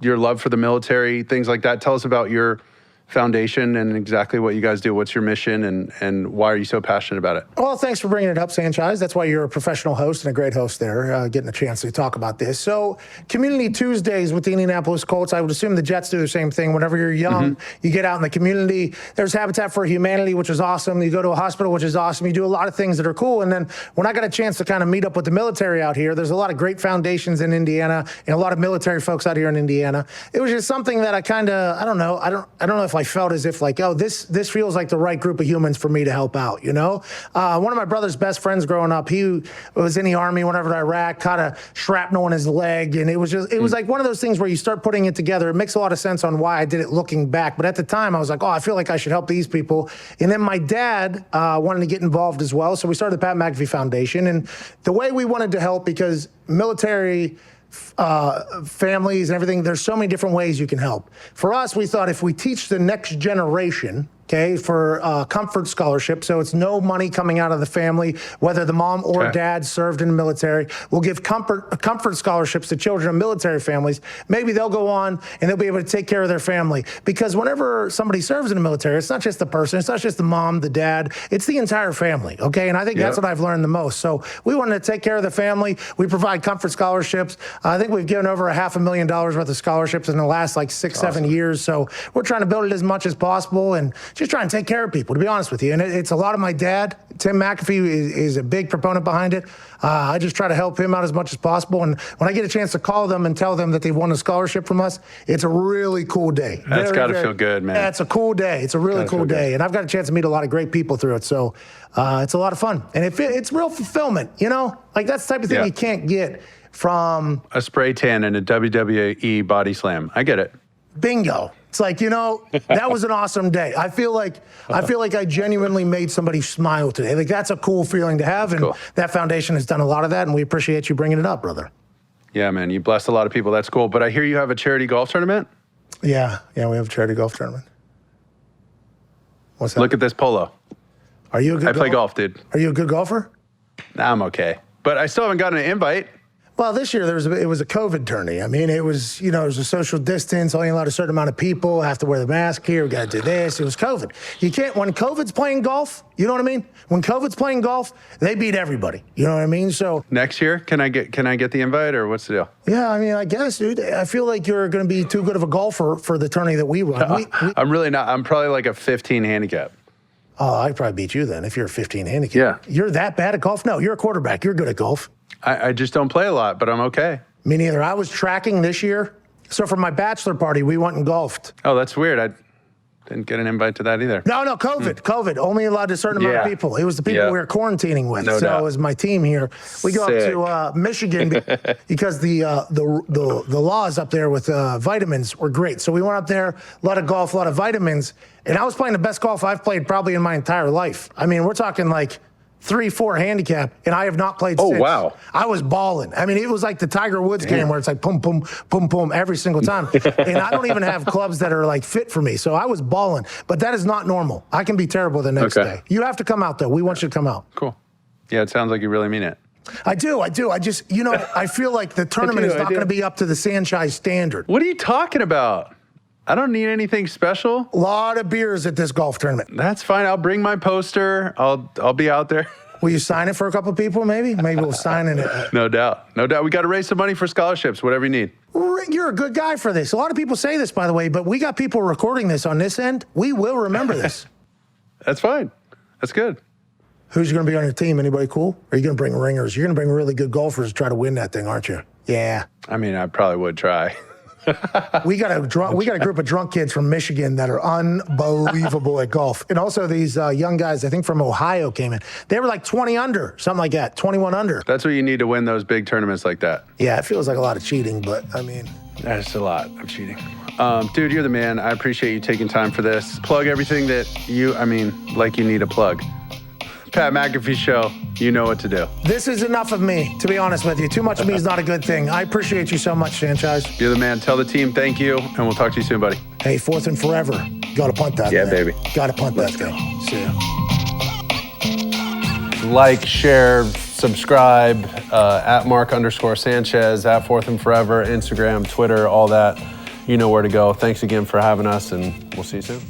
your love for the military, things like that. Tell us about your foundation and exactly what you guys do. What's your mission and why are you so passionate about it? Well, thanks for bringing it up, Sanchez. That's why you're a professional host and a great host there, getting a chance to talk about this. So Community Tuesdays with the Indianapolis Colts, I would assume the Jets do the same thing. Whenever you're young, you get out in the community. There's Habitat for Humanity, which is awesome. You go to a hospital, which is awesome. You do a lot of things that are cool. And then when I got a chance to kind of meet up with the military out here, there's a lot of great foundations in Indiana and a lot of military folks out here in Indiana. It was just something that I kind of, I don't know if I felt as if like, oh, this feels like the right group of humans for me to help out, you know? One of my brother's best friends growing up, he was in the Army, went over to Iraq, caught a shrapnel in his leg, and it was like one of those things where you start putting it together. It makes a lot of sense on why I did it looking back. But at the time, I was like, oh, I feel like I should help these people. And then my dad wanted to get involved as well, so we started the Pat Mcafee Foundation. And the way we wanted to help, because military families and everything, there's so many different ways you can help. For us, we thought if we teach the next generation, okay, for comfort scholarship, so it's no money coming out of the family, whether the mom or dad served in the military. We'll give comfort scholarships to children of military families. Maybe they'll go on and they'll be able to take care of their family. Because whenever somebody serves in the military, it's not just the person, it's not just the mom, the dad, it's the entire family, okay? And I think that's what I've learned the most. So we wanted to take care of the family. We provide comfort scholarships. I think we've given over $500,000 worth of scholarships in the last like 6-7 years. So we're trying to build it as much as possible and just trying to take care of people, to be honest with you. And it's a lot of my dad. Tim McAfee is a big proponent behind it. I just try to help him out as much as possible. And when I get a chance to call them and tell them that they've won a scholarship from us, it's a really cool day. That's got to feel good, man. Yeah, it's a cool day. It's a really cool day. And I've got a chance to meet a lot of great people through it. So it's a lot of fun. And it's real fulfillment, you know? Like that's the type of thing you can't get from a spray tan and a WWE body slam. I get it. Bingo. It's like, you know, that was an awesome day. I feel like I genuinely made somebody smile today. Like that's a cool feeling to have, and that foundation has done a lot of that, and we appreciate you bringing it up, brother. Yeah, man, you blessed a lot of people. That's cool. But I hear you have a charity golf tournament? Yeah, we have a charity golf tournament. What's that? Look at this polo. Are you a good I play golf, dude. Are you a good golfer? Nah, I'm okay. But I still haven't gotten an invite. Well, this year it was a COVID tourney. I mean, it was, you know, it was a social distance, only allowed a certain amount of people, have to wear the mask here, we got to do this. It was COVID. You can't, when COVID's playing golf, you know what I mean? When COVID's playing golf, they beat everybody. You know what I mean? So next year, can I get the invite or what's the deal? Yeah, I mean, I guess, dude. I feel like you're going to be too good of a golfer for the tourney that we run. I'm really not. I'm probably like a 15 handicap. Oh, I'd probably beat you then if you're a 15 handicap. Yeah. You're that bad at golf? No, you're a quarterback. You're good at golf. I just don't play a lot, but I'm okay. Me neither. I was tracking this year. So for my bachelor party, we went and golfed. Oh, that's weird. I didn't get an invite to that either. No, COVID. Only allowed a certain amount of people. It was the people we were quarantining with. No doubt. It was my team here. We go up to Michigan because the laws up there with vitamins were great. So we went up there, a lot of golf, a lot of vitamins. And I was playing the best golf I've played probably in my entire life. I mean, we're talking like 3-4 handicap, and I have not played since. Oh, wow. I was balling. I mean, it was like the Tiger Woods game where it's like boom, boom, boom, boom every single time. And I don't even have clubs that are like fit for me. So I was balling. But that is not normal. I can be terrible the next day. You have to come out, though. We want you to come out. Cool. Yeah, it sounds like you really mean it. I do. I just, you know, I feel like the tournament is not going to be up to the Sanchez standard. What are you talking about? I don't need anything special. A lot of beers at this golf tournament. That's fine. I'll bring my poster. I'll be out there. Will you sign it for a couple of people, maybe? Maybe we'll sign it. No doubt. No doubt. We got to raise some money for scholarships, whatever you need. You're a good guy for this. A lot of people say this, by the way, but we got people recording this on this end. We will remember this. That's fine. That's good. Who's going to be on your team? Anybody cool? Or are you going to bring ringers? You're going to bring really good golfers to try to win that thing, aren't you? Yeah. I mean, I probably would try. We got a group of drunk kids from Michigan that are unbelievable at golf. And also these young guys, I think from Ohio, came in. They were like 20 under, something like that, 21 under. That's what you need to win those big tournaments like that. Yeah, it feels like a lot of cheating, but I mean. That's a lot of cheating. Dude, you're the man. I appreciate you taking time for this. Plug everything that like you need a plug. Pat McAfee Show, you know what to do. This is enough of me, to be honest with you. Too much of me is not a good thing. I appreciate you so much, Sanchez. You're the man. Tell the team thank you, and we'll talk to you soon, buddy. Hey, fourth and forever. Got to punt that. Yeah, baby. Got to punt that thing. See ya. Like, share, subscribe, at Mark_Sanchez, at Fourth and Forever, Instagram, Twitter, all that. You know where to go. Thanks again for having us, and we'll see you soon.